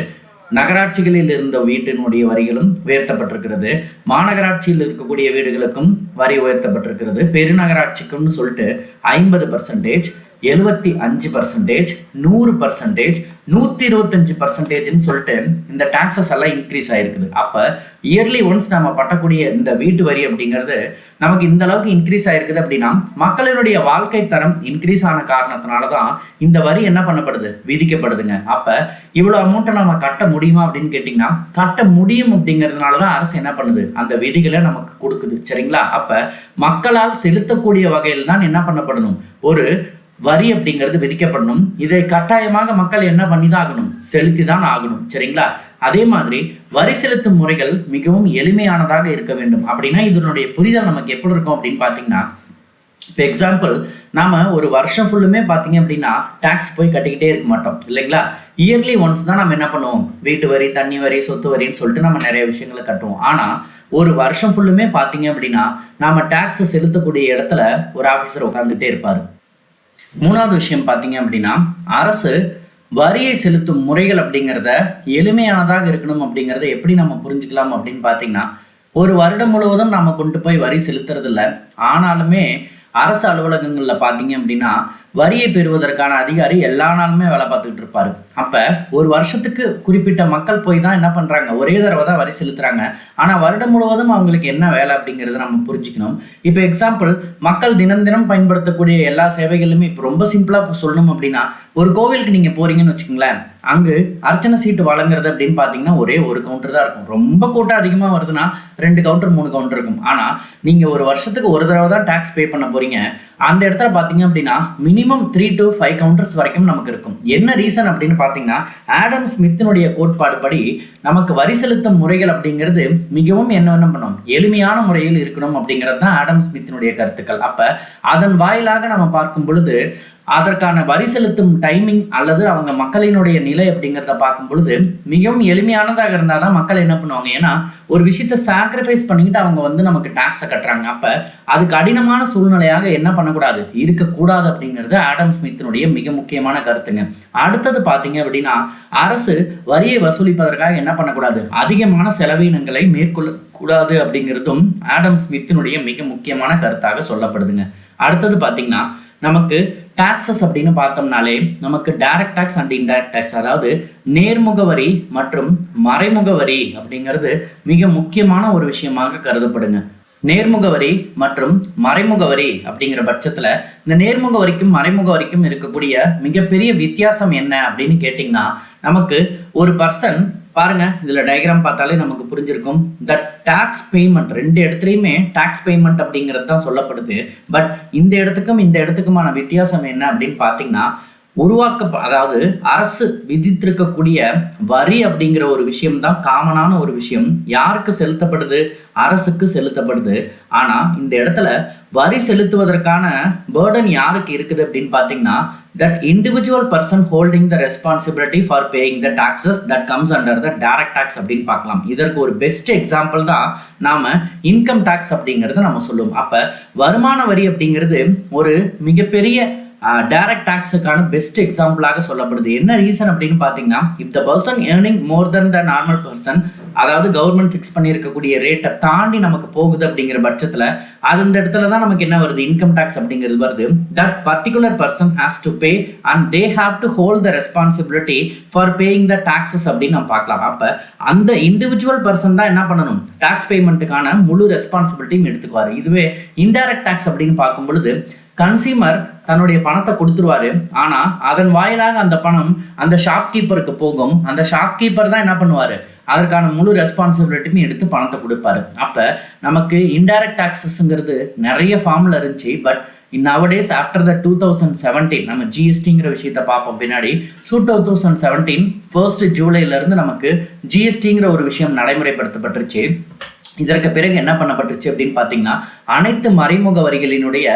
நகராட்சிகளில் இருந்த வீட்டினுடைய வரிகளும் உயர்த்தப்பட்டிருக்கிறது, மாநகராட்சியில் இருக்கக்கூடிய வீடுகளுக்கும் வரி உயர்த்தப்பட்டிருக்கிறது, பெருநகராட்சிக்கும்னு சொல்லிட்டு 50%, 75%, 100%, 125%ன்னு சொல்லிட்டு இந்த டாக்ஸஸ் எல்லாம் இன்க்ரீஸ் ஆயிருக்குது. அப்ப இயர்லி ஒன்ஸ் நம்ம பட்டக்கூடிய இந்த வீட்டு வரி அப்படிங்கிறது நமக்கு இந்த அளவுக்கு இன்க்ரீஸ் ஆயிருக்குது அப்படின்னா மக்களினுடைய வாழ்க்கை தரம் இன்க்ரீஸ் ஆன காரணத்தினாலதான் இந்த வரி என்ன பண்ணப்படுது, விதிக்கப்படுதுங்க. அப்ப இவ்வளவு அமௌண்ட்டை நம்ம கட்ட முடியுமா அப்படின்னு கேட்டீங்கன்னா கட்ட முடியும். அப்படிங்கிறதுனாலதான் அரசு என்ன பண்ணுது, அந்த விதிகளை நமக்கு கொடுக்குது. சரிங்களா? அப்ப மக்களால் செலுத்தக்கூடிய வகையில் தான் என்ன பண்ணப்படணும், ஒரு வரி அப்படிங்கிறது விதிக்கப்படணும். இதை கட்டாயமாக மக்கள் என்ன பண்ணிதான் ஆகணும், செலுத்தி தான் ஆகணும். சரிங்களா? அதே மாதிரி வரி செலுத்தும் முறைகள் மிகவும் எளிமையானதாக இருக்க வேண்டும். அப்படின்னா இதனுடைய புரிதல் நமக்கு எப்படி இருக்கும் அப்படின்னு பாத்தீங்கன்னா, இப்போ எக்ஸாம்பிள், நாம ஒரு வருஷம் ஃபுல்லுமே பார்த்தீங்க அப்படின்னா டேக்ஸ் போய் கட்டிக்கிட்டே இருக்க மாட்டோம் இல்லைங்களா? இயர்லி ஒன்ஸ் தான் நம்ம என்ன பண்ணுவோம், வீட்டு வரி, தண்ணி வரி, சொத்து வரின்னு சொல்லிட்டு நம்ம நிறைய விஷயங்களை கட்டுவோம். ஆனால் ஒரு வருஷம் ஃபுல்லுமே பார்த்தீங்க அப்படின்னா நாம டேக்ஸ் செலுத்தக்கூடிய இடத்துல ஒரு ஆஃபீஸர் உட்காந்துட்டே இருப்பார். மூணாவது விஷயம் பார்த்தீங்க அப்படின்னா, அரசு வரியை செலுத்தும் முறைகள் அப்படிங்கிறத எளிமையானதாக இருக்கணும் அப்படிங்கிறத எப்படி நம்ம புரிஞ்சுக்கலாம் அப்படின்னு பார்த்தீங்கன்னா, ஒரு வருடம் முழுவதும் நம்ம கொண்டு போய் வரி செலுத்துறது இல்லை. ஆனாலுமே அரசு அலுவலகங்களில் பார்த்தீங்க அப்படின்னா வரியை பெறுவதற்கான அதிகாரி எல்லா நாளுமே வேலை பார்த்துக்கிட்டு இருப்பாரு. அப்போ ஒரு வருஷத்துக்கு குறிப்பிட்ட மக்கள் போய் தான் என்ன பண்ணுறாங்க, ஒரே தடவை தான் வரி செலுத்துறாங்க. ஆனால் வருடம் முழுவதும் அவங்களுக்கு என்ன வேலை அப்படிங்கிறத நம்ம புரிஞ்சுக்கணும். இப்போ எக்ஸாம்பிள், மக்கள் தினம் தினம் பயன்படுத்தக்கூடிய எல்லா சேவைகளுமே இப்போ ரொம்ப சிம்பிளாக சொல்லணும் அப்படின்னா, ஒரு கோவிலுக்கு நீங்கள் போறீங்கன்னு வச்சுக்கோங்களேன், அங்கு அர்ச்சனை சீட்டு வழங்குறது அப்படின்னு பார்த்தீங்கன்னா ஒரே ஒரு கவுண்டர் தான் இருக்கும். ரொம்ப கூட்டம் அதிகமாக வருதுன்னா 2 கவுண்டர் 3 கவுண்டர் இருக்கும். ஆனால் நீங்கள் ஒரு வருஷத்துக்கு ஒரு தடவை தான் டேக்ஸ் பே பண்ண போறீங்க. அந்த இடத்துல பார்த்தீங்க அப்படின்னா மினிமம் 3 to 5 கவுண்டர்ஸ் வரைக்கும் நமக்கு இருக்கும். என்ன ரீசன் அப்படின்னு பார்த்தீங்கன்னா, ஆடம் ஸ்மித்தினுடைய கோட்பாடு படி நமக்கு வரி செலுத்தும் முறைகள் அப்படிங்கிறது மிகவும் என்ன பண்ணணும், எளிமையான முறையில் இருக்கணும் அப்படிங்கிறது தான் ஆடம் ஸ்மித்தினுடைய கருத்துக்கள். அப்போ அதன் வாயிலாக நம்ம பார்க்கும் பொழுது அதற்கான வரி செலுத்தும் டைமிங் அல்லது அவங்க மக்களினுடைய நிலை அப்படிங்கிறத பார்க்கும் பொழுது மிகவும் எளிமையானதாக இருந்தால் தான் மக்கள் என்ன பண்ணுவாங்க. ஏன்னா ஒரு விஷயத்தை சாக்ரிஃபைஸ் பண்ணிக்கிட்டு அவங்க நமக்கு டாக்ஸை கட்டுறாங்க. அப்போ அது கடினமான சூழ்நிலையாக என்ன பண்ணக்கூடாது, இருக்கக்கூடாது அப்படிங்கிறது ஆடம் ஸ்மித்தினுடைய மிக முக்கியமான கருத்துங்க. அடுத்தது பார்த்தீங்க அப்படின்னா, அரசு வரியை வசூலிப்பதற்காக என்ன பண்ணக்கூடாது, அதிகமான செலவினங்களை மேற்கொள்ளக்கூடாது அப்படிங்கிறதும் ஆடம் ஸ்மித்தினுடைய மிக முக்கியமான கருத்தாக சொல்லப்படுதுங்க. அடுத்தது பார்த்தீங்கன்னா, நமக்கு டாக்ஸஸ் அப்படின்னு பார்த்தோம்னாலே நமக்கு direct tax and indirect tax, அதாவது நேர்முக வரி மற்றும் மறைமுக வரி அப்படிங்கிறது மிக முக்கியமான ஒரு விஷயமாக கருதப்படுங்க. நேர்முக வரி மற்றும் மறைமுக வரி அப்படிங்கிற பட்சத்துல இந்த நேர்முக வரிக்கும் மறைமுக வரிக்கும் இருக்கக்கூடிய மிகப்பெரிய வித்தியாசம் என்ன அப்படின்னு கேட்டிங்கன்னா, நமக்கு ஒரு பர்சன் பாருங்க, இதுல டயக்ராம் பார்த்தாலே நமக்கு புரிஞ்சிருக்கும். த டாக்ஸ் பேமெண்ட், 2 இடத்துலையுமே டாக்ஸ் பேமெண்ட் அப்படிங்கிறது தான் சொல்லப்படுது. பட் இந்த இடத்துக்குமான வித்தியாசம் என்ன அப்படின்னு பார்த்தீங்கன்னா, அதாவது அரசு விதித்திருக்கக்கூடிய வரி அப்படிங்கிற ஒரு விஷயம் தான் காமனான ஒரு விஷயம். யாருக்கு செலுத்தப்படுது, அரசுக்கு செலுத்தப்படுது. ஆனா இந்த இடத்துல வரி செலுத்துவதற்கான பேர்டன் யாருக்கு இருக்குது அப்படின்னு பார்த்தீங்கன்னா, that individual person holding the responsibility for paying the taxes that comes under the direct tax அப்படின்னு பார்க்கலாம். இதற்கு ஒரு பெஸ்ட் எக்ஸாம்பிள் தான் நாம இன்கம் டாக்ஸ் அப்படிங்கிறத நம்ம சொல்லுவோம். அப்ப வருமான வரி அப்படிங்கிறது ஒரு மிகப்பெரிய டைரக்ட் டாக்ஸுக்கான பெஸ்ட் எக்ஸாம்பிளாக சொல்லப்படுது. என்ன ரீசன் அப்படின்னு பார்த்தீங்கன்னா, if the person earning more then the normal person, அதாவது கவர்மெண்ட் ஃபிக்ஸ் பண்ணியிருக்கக்கூடிய ரேட்டை தாண்டி நமக்கு போகுது அப்படிங்கிற பட்சத்தில் அந்த இடத்துல தான் நமக்கு என்ன வருது, இன்கம் டாக்ஸ் அப்படிங்கிறது வருது. That particular person has to pay and they have to hold the responsibility for paying the taxes அப்படின்னு நம்ம பார்க்கலாம். அப்போ அந்த இண்டிவிஜுவல் பர்சன் தான் என்ன பண்ணணும், டாக்ஸ் பேமெண்ட்டுக்கான முழு ரெஸ்பான்சிபிலிட்டியும் எடுத்துக்குவார். இதுவே இன்டைரக்ட் டாக்ஸ் அப்படின்னு பார்க்கும் பொழுது கன்சியூமர் தன்னுடைய பணத்தை கொடுத்துருவாரு. ஆனா அதன் வாயிலாக அந்த பணம் அந்த ஷாப்கீப்பருக்கு போகும். அந்த ஷாப்கீப்பர் தான் என்ன பண்ணுவாரு, அதற்கான முழு ரெஸ்பான்சிபிலிட்டியும் எடுத்து பணத்தை கொடுப்பாரு. அப்ப நமக்கு இன்டைரக்ட் டாக்ஸஸ்ங்கிறது நிறைய ஃபார்ம்ல இருந்துச்சு. பட் nowadays after the 2017 நம்ம ஜிஎஸ்டிங்கிற விஷயத்தை பார்ப்போம் பின்னாடி. 2017 1st ஜூலைல இருந்து நமக்கு ஜிஎஸ்டிங்கிற ஒரு விஷயம் நடைமுறைப்படுத்தப்பட்டுருச்சு. இதற்கு பிறகு என்ன பண்ணப்பட்டுச்சு அப்படின்னு பார்த்தீங்கன்னா, அனைத்து மறைமுக வரிகளினுடைய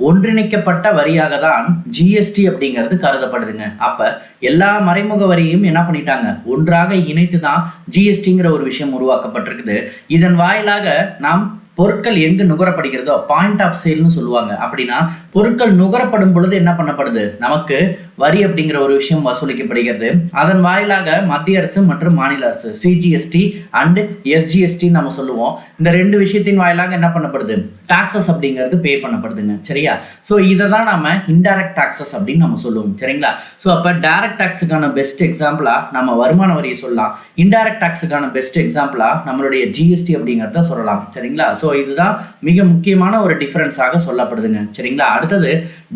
ஒன்றிணைக்கப்பட்ட வரியாக தான் ஜிஎஸ்டி அப்படிங்கிறது கருதப்படுதுங்க. அப்ப எல்லா மறைமுக வரியும் என்ன பண்ணிட்டாங்க, ஒன்றாக இணைத்து தான் ஜிஎஸ்டிங்கிற ஒரு விஷயம் உருவாக்கப்பட்டிருக்குது. இதன் வாயிலாக நாம் பொருட்கள் எங்கு நுகரப்படுகிறதோ பாயிண்ட் ஆஃப் சேல்னு சொல்லுவாங்க. அப்படின்னா பொருட்கள் நுகரப்படும் பொழுது என்ன பண்ணப்படுது, நமக்கு வரி அப்படிங்கிற ஒரு விஷயம் வசூலிக்கப்படுகிறது. அதன் வாயிலாக மத்திய அரசு மற்றும் மாநில அரசு சிஜிஎஸ்டி அண்ட் எஸ்ஜிஎஸ்டி நம்ம சொல்லுவோம். இந்த 2 விஷயத்தின் வாயிலாக என்ன பண்ணப்படுது, டாக்ஸஸ் அப்படிங்கிறது பே பண்ணப்படுதுங்க. சரியா? ஸோ இதை தான் நம்ம இன்டைரக்ட் டாக்ஸஸ் அப்படின்னு நம்ம சொல்லுவோம். சரிங்களா? ஸோ அப்போ டைரக்ட் டாக்ஸுக்கான பெஸ்ட் எக்ஸாம்பிளா நம்ம வருமான வரியை சொல்லலாம். இன்டைரக்ட் டாக்ஸுக்கான பெஸ்ட் எக்ஸாம்பிளா நம்மளுடைய ஜிஎஸ்டி அப்படிங்கிறத சொல்லலாம். சரிங்களா? ஸோ இதுதான் மிக முக்கியமான ஒரு டிஃபரன்ஸாக சொல்லப்படுதுங்க. சரிங்களா? அடுத்தது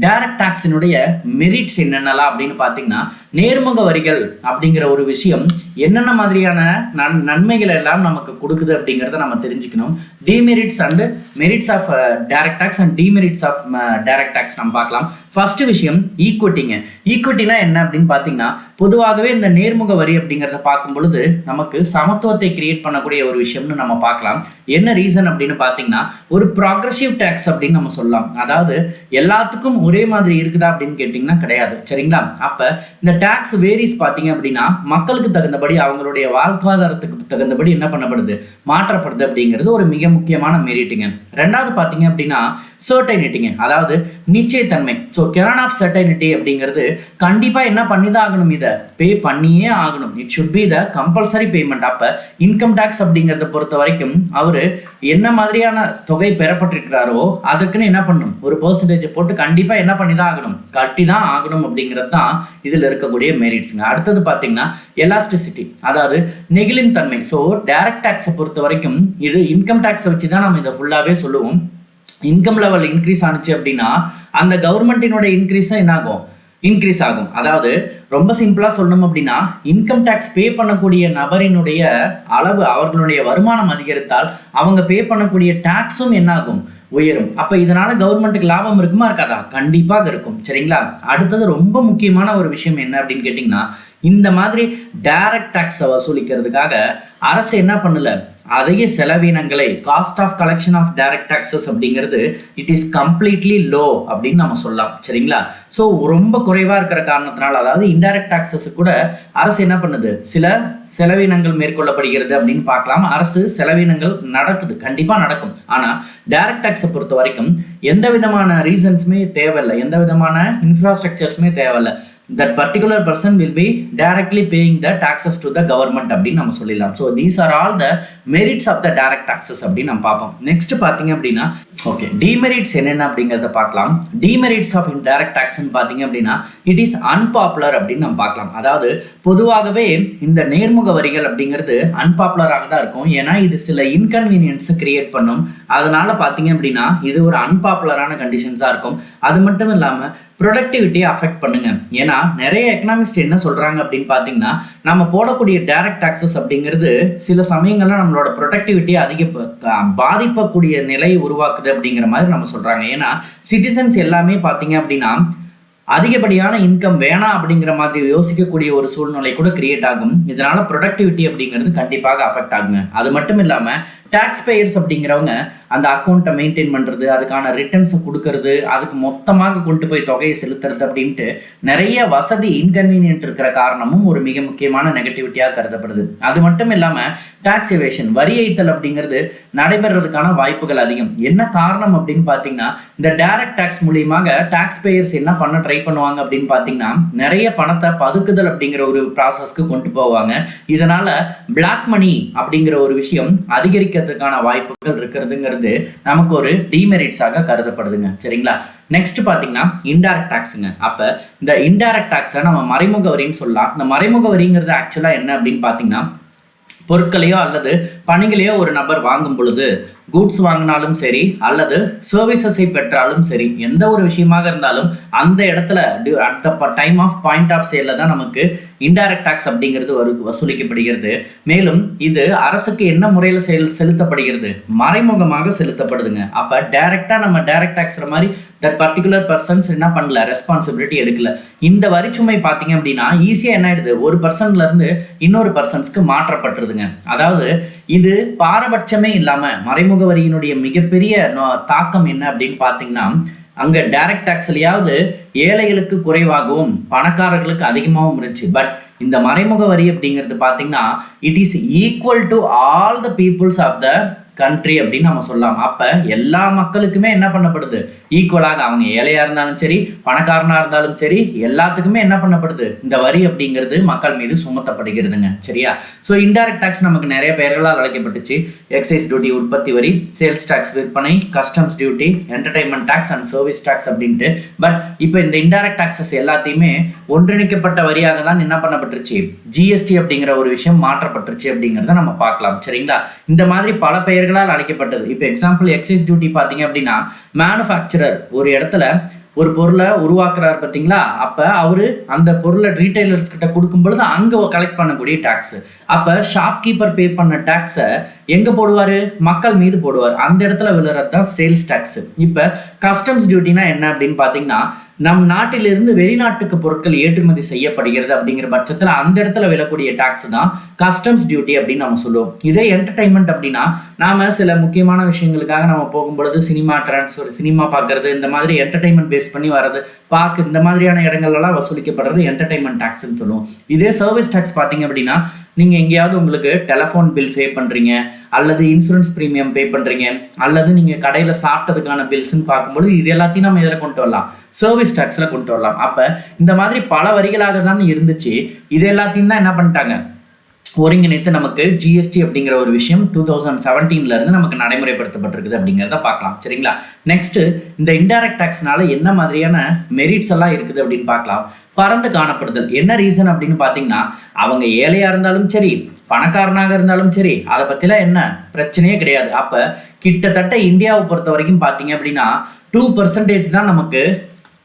டைரக்ட் டாக்ஸினுடைய மெரிட்ஸ் என்னென்னலாம் அப்படின்னு பார்த்தீங்கன்னா, நேர்முக வரிகள் அப்படிங்கிற ஒரு விஷயம் என்னென்ன மாதிரியான நன்மைகள் எல்லாம் நமக்கு கொடுக்குது அப்படிங்கிறத நம்ம தெரிஞ்சுக்கணும். Demerits and merits of direct tax and demerits of direct tax நம்ம பார்க்கலாம். ஃபர்ஸ்ட் விஷயம் ஈக்விட்டிங்க. ஈக்விட்டினா என்ன அப்படின்னு பார்த்தீங்கன்னா, பொதுவாகவே இந்த நேர்முக வரி அப்படிங்கிறத பார்க்கும் பொழுது நமக்கு சமத்துவத்தை கிரியேட் பண்ணக்கூடிய ஒரு விஷயம்னு நம்ம பார்க்கலாம். என்ன ரீசன் அப்படின்னு பார்த்தீங்கன்னா, ஒரு ப்ராக்ரசிவ் டேக்ஸ் அப்படின்னு நம்ம சொல்லலாம். அதாவது எல்லாத்துக்கும் ஒரே மாதிரி இருக்குதா அப்படின்னு கேட்டிங்கன்னா கிடையாது, சரிங்களா? அப்போ இந்த டேக்ஸ் வேரிஸ் பார்த்தீங்க அப்படின்னா மக்களுக்கு தகுந்தபடி அவங்களுடைய வாழ்வாதாரத்துக்கு தகுந்தபடி என்ன பண்ணப்படுது, மாற்றப்படுது அப்படிங்கிறது ஒரு மிக முக்கியமான மெரிட்டுங்க. ரெண்டாவது பார்த்தீங்க அப்படின்னா சர்டைனிட்டிங்க, அதாவது நிச்சயத்தன்மை. ஸோ கெரான் ஆஃப் சர்டைனிட்டி அப்படிங்கிறது கண்டிப்பாக என்ன பண்ணி தான் ஆகணும், இதை பே பண்ணியே ஆகணும். It should be the compulsory payment. அப்போ இன்கம் டேக்ஸ் அப்படிங்கிறத பொறுத்த வரைக்கும் அவர் என்ன மாதிரியான தொகை பெறப்பட்டிருக்கிறாரோ அதற்குன்னு என்ன பண்ணணும், ஒரு பெர்சன்டேஜ் போட்டு கண்டிப்பாக என்ன பண்ணி தான் ஆகணும், கட்டி தான் ஆகணும் அப்படிங்கிறது தான் இதில் இருக்கக்கூடிய மெரிட்ஸுங்க. அடுத்தது பார்த்தீங்கன்னா எலாஸ்டிசிட்டி, அதாவது நெகிழின் தன்மை. ஸோ டைரக்ட் டேக்ஸை பொறுத்த வரைக்கும் இது இன்கம் டேக்ஸை வச்சு தான் நம்ம இதை ஃபுல்லாகவே சொல்லுவோம். இன்கம் லெவல் இன்க்ரீஸ் ஆனிச்சு அப்படின்னா அந்த கவர்மெண்ட்டினுடைய இன்க்ரீஸும் என்ன ஆகும், இன்க்ரீஸ் ஆகும். அதாவது ரொம்ப சிம்பிளாக சொல்லணும் அப்படின்னா இன்கம் டேக்ஸ் பே பண்ணக்கூடிய நபரினுடைய அளவு, அவர்களுடைய வருமானம் அதிகரித்தால் அவங்க பே பண்ணக்கூடிய டேக்ஸும் என்ன ஆகும், உயரும். அப்போ இதனால கவர்மெண்ட்டுக்கு லாபம் இருக்குமா இருக்காதா, கண்டிப்பாக இருக்கும், சரிங்களா? அடுத்தது ரொம்ப முக்கியமான ஒரு விஷயம் என்ன அப்படின்னு கேட்டிங்கன்னா, இந்த மாதிரி டைரக்ட் டேக்ஸை வசூலிக்கிறதுக்காக அரசு என்ன பண்ணல, அதிக செலவினங்களை, cost of collection of direct taxes அப்படிங்கிறது இட் இஸ் கம்ப்ளீட்லி லோ அப்படின்னு நம்ம சொல்லலாம், சரிங்களா? ஸோ ரொம்ப குறைவாக இருக்கிற காரணத்தினால, அதாவது இன்டைரக்ட் டாக்ஸஸ் கூட அரசு என்ன பண்ணுது, சில செலவினங்கள் மேற்கொள்ளப்படுகிறது அப்படின்னு பார்க்கலாம். அரசு செலவினங்கள் நடக்குது, கண்டிப்பாக நடக்கும். ஆனால் டைரக்ட் டாக்ஸை பொறுத்த வரைக்கும் எந்த விதமான ரீசன்ஸுமே தேவையில்லை, எந்த விதமான இன்ஃப்ராஸ்ட்ரக்சர்ஸுமே தேவையில்லை. that particular person will be directly paying the taxes to the government அப்படின்னு நம்ம சொல்லிடலாம். So these are all the merits of the direct taxes அப்படின்னு நம்ம பார்ப்போம். நெக்ஸ்ட் பார்த்தீங்க அப்படின்னா ஓகே, டிமெரிட்ஸ் என்னென்ன அப்படிங்கிறத பார்க்கலாம். டிமெரிட்ஸ் ஆஃப் இன்டைரக்ட் டாக்ஸ்ன்னு பார்த்தீங்க அப்படின்னா இட் இஸ் அன்பாப்புலர் அப்படின்னு நம்ம பார்க்கலாம். அதாவது பொதுவாகவே இந்த நேர்முக வரிகள் அப்படிங்கிறது அன்பாப்புலராக தான் இருக்கும். ஏன்னா இது சில இன்கன்வீனியன்ஸை கிரியேட் பண்ணும். அதனால பார்த்தீங்க அப்படின்னா இது ஒரு அன்பாப்புலரான கண்டிஷன்ஸாக இருக்கும். அது மட்டும் இல்லாமல் ப்ரொடக்டிவிட்டியை அஃபெக்ட் பண்ணுங்க. ஏன்னா நிறைய எக்கனாமிஸ்ட் என்ன சொல்றாங்க அப்படின்னு பார்த்தீங்கன்னா, நம்ம போடக்கூடிய டைரக்ட் டாக்ஸஸ் அப்படிங்கிறது சில சமயங்கள்ல நம்மளோட ப்ரொடக்டிவிட்டியை பாதிப்பக்கூடிய நிலையை உருவாக்குது அப்படிங்கிற மாதிரி நம்ம சொல்றாங்க. ஏன்னா சிட்டிசன்ஸ் எல்லாமே பார்த்தீங்க அப்படின்னா அதிகப்படியான இன்கம் வேணாம் அப்படிங்கிற மாதிரி யோசிக்கக்கூடிய ஒரு சூழ்நிலை கூட கிரியேட் ஆகும். இதனால ப்ரொடக்டிவிட்டி அப்படிங்கிறது கண்டிப்பாக அஃபெக்ட் ஆகுங்க. அது மட்டும் இல்லாமல் டாக்ஸ் பேயர்ஸ் அப்படிங்கிறவங்க அந்த அக்கௌண்ட்டை மெயின்டைன் பண்ணுறது, அதுக்கான ரிட்டர்ன்ஸை கொடுக்கறது, அதுக்கு மொத்தமாக கொண்டு போய் தொகையை செலுத்துறது அப்படின்ட்டு நிறைய வசதி இன்கன்வீனியன்ட் இருக்கிற காரணமும் ஒரு மிக முக்கியமான நெகட்டிவிட்டியாக கருதப்படுது. அது மட்டும் இல்லாமல் டாக்ஸ் எவேஷன், வரி ஏய்த்தல் அப்படிங்கிறது நடைபெறதுக்கான வாய்ப்புகள் அதிகம். என்ன காரணம் அப்படின்னு பார்த்தீங்கன்னா, இந்த டைரக்ட் டாக்ஸ் மூலியமாக டாக்ஸ் பேயர்ஸ் என்ன பண்ண ட்ரை பண்ணுவாங்க அப்படின்னு பார்த்தீங்கன்னா, நிறைய பணத்தை பதுக்குதல் அப்படிங்கிற ஒரு ப்ராசஸ்க்கு கொண்டு போவாங்க. இதனால பிளாக் மணி அப்படிங்கிற ஒரு விஷயம் அதிகரிக்கிறதுக்கான வாய்ப்புகள் இருக்கிறதுங்கிறது நமக்கு ஒரு டிமெரிட்ஸாக கருதப்படுதுங்க, சரிங்களா? நெக்ஸ்ட் பார்த்தீங்கன்னா இன்டைரக்ட் டாக்ஸுங்க. அப்போ இந்த இன்டைரக்ட் டாக்ஸை நம்ம மறைமுக வரின்னு சொல்லலாம். இந்த மறைமுக வரிங்கிறது ஆக்சுவலாக என்ன அப்படின்னு பார்த்தீங்கன்னா, பொருட்களையோ அல்லது பணிகளையோ ஒரு நபர் வாங்கும் பொழுது, கூட்ஸ் வாங்கினாலும் சரி அல்லது சர்வீசஸை பெற்றாலும் சரி, எந்த ஒரு விஷயமாக இருந்தாலும் அந்த இடத்துல at the time of point of சேலில் தான் நமக்கு இன்டைரக்ட் டாக்ஸ் அப்படிங்கிறது வசூலிக்கப்படுகிறது. மேலும் இது அரசுக்கு என்ன முறையில் செலுத்தப்படுகிறது, மறைமுகமாக செலுத்தப்படுதுங்க. அப்போ டைரக்டாக நம்ம டைரக்ட் டாக்ஸ் மாதிரி தட் பர்டிகுலர் பர்சன்ஸ் என்ன பண்ணல, ரெஸ்பான்சிபிலிட்டி எடுக்கல. இந்த வரிச்சுமை பார்த்தீங்க அப்படின்னா ஈஸியாக என்ன ஆயிடுது, ஒரு பர்சன்ட்லேருந்து இன்னொரு பர்சன்ஸ்க்கு மாற்றப்பட்டுருதுங்க. அதாவது இது பாரபட்சமே இல்லாமல் மறைமுக வரியினுடைய மிகப்பெரிய தாக்கம் என்ன அப்படின்னு பார்த்தீங்கன்னா, அங்கே டைரக்ட் டாக்ஸ்லையாவது ஏழைகளுக்கு குறைவாகவும் பணக்காரர்களுக்கு அதிகமாகவும் இருந்துச்சு. பட் இந்த மறைமுக வரி அப்படிங்கிறது பார்த்தீங்கன்னா it is equal to all the peoples of the country அப்படின்னு நம்ம சொல்லலாம். அப்போ எல்லா மக்களுக்குமே என்ன பண்ணப்படுது, ஈக்குவலாக, அவங்க ஏழையாக இருந்தாலும் சரி பணக்காரனாக இருந்தாலும் சரி எல்லாத்துக்குமே என்ன பண்ணப்படுது, இந்த வரி அப்படிங்கிறது மக்கள் மீது சுமத்தப்படுகிறதுங்க, சரியா? ஸோ இன்டைரக்ட் டாக்ஸ் நமக்கு நிறைய பெயர்களால் அழைக்கப்பட்டுச்சு. எக்ஸைஸ் டியூட்டி உற்பத்தி வரி, சேல்ஸ் டாக்ஸ் விற்பனை, customs duty, entertainment tax and service tax அப்படின்ட்டு. பட் இப்போ இந்த இன்டைரக்ட் டாக்ஸஸ் எல்லாத்தையுமே ஒன்றிணைக்கப்பட்ட வரியாக தான் என்ன பண்ணப்பட்டுருச்சு, ஜிஎஸ்டி அப்படிங்கிற ஒரு விஷயம் மாற்றப்பட்டுருச்சு அப்படிங்கிறத நம்ம பார்க்கலாம், சரிங்களா? இந்த மாதிரி பல பெயர்களால் அழைக்கப்பட்டது. இப்போ எக்ஸாம்பிள் எக்ஸைஸ் டியூட்டி பார்த்தீங்க அப்படின்னா, மேனுஃபேக்சரர் ஒரு இடத்துல ஒரு பொருளை உருவாக்குறாரு பார்த்தீங்களா, அப்போ அவரு அந்த பொருளை ரீட்டைலர்ஸ் கிட்ட கொடுக்கும் பொழுது அங்கே கலெக்ட் பண்ணக்கூடிய டாக்ஸ். அப்போ ஷாப்கீப்பர் பே பண்ண டாக்ஸை எங்கே போடுவார், மக்கள் மீது போடுவார். அந்த இடத்துல விழுறது தான் சேல்ஸ் டாக்ஸ். இப்போ கஸ்டம்ஸ் டியூட்டினா என்ன அப்படின்னு பார்த்தீங்கன்னா, நம் நாட்டிலிருந்து வெளிநாட்டுக்கு பொருட்கள் ஏற்றுமதி செய்யப்படுகிறது அப்படிங்கிற பட்சத்தில் அந்த இடத்துல விழக்கூடிய டாக்ஸ் தான் கஸ்டம்ஸ் டியூட்டி அப்படின்னு நம்ம சொல்லுவோம். இதே என்டர்டைன்மெண்ட் அப்படின்னா நாம சில முக்கியமான விஷயங்களுக்காக நம்ம போகும்பொழுது சினிமா டிரான்ஸ்ஃபர், சினிமா பார்க்கறது, இந்த மாதிரி என்டர்டைன்மெண்ட் பேஸ் பண்ணி வர்றது, பார்க், இந்த மாதிரியான இடங்கள்லாம் வசூலிக்கப்படுறது என்டர்டைன்மெண்ட் டாக்ஸ்ன்னு சொல்லுவோம். இதே சர்வீஸ் டாக்ஸ் பார்த்தீங்க அப்படின்னா நீங்கள் எங்கேயாவது உங்களுக்கு டெலிஃபோன் பில் பே பண்ணுறீங்க, அல்லது இன்சூரன்ஸ் ப்ரீமியம் பே பண்ணுறீங்க, அல்லது நீங்கள் கடையில் சாப்பிட்டதுக்கான பில்ஸ்ன்னு பார்க்கும்போது இது எல்லாத்தையும் நம்ம இதில் கொண்டு வரலாம், சர்வீஸ் டாக்ஸில் கொண்டு வரலாம். அப்போ இந்த மாதிரி பல வரிகளாக தான் இருந்துச்சு. இது எல்லாத்தையும் தான் என்ன பண்ணிட்டாங்க, ஒருங்கிணைத்து நமக்கு ஜிஎஸ்டி அப்படிங்கிற ஒரு விஷயம் 2017 இருந்து நமக்கு நடைமுறைப்படுத்தப்பட்டிருக்குது அப்படிங்கிறத பார்க்கலாம். சரிங்களா? நெக்ஸ்ட், இந்த இன்டைரக்ட் டாக்ஸ்னால என்ன மாதிரியான மெரிட்ஸ் எல்லாம் இருக்குது அப்படின்னு பார்க்கலாம். பறந்து காணப்படுதல். என்ன ரீசன் அப்படின்னு பார்த்தீங்கன்னா, அவங்க ஏழையா இருந்தாலும் சரி, பணக்காரனாக இருந்தாலும் சரி, அதை பற்றிலாம் என்ன பிரச்சனையே கிடையாது. அப்போ கிட்டத்தட்ட இந்தியாவை பொறுத்த வரைக்கும் பார்த்தீங்க அப்படின்னா 2% தான் நமக்கு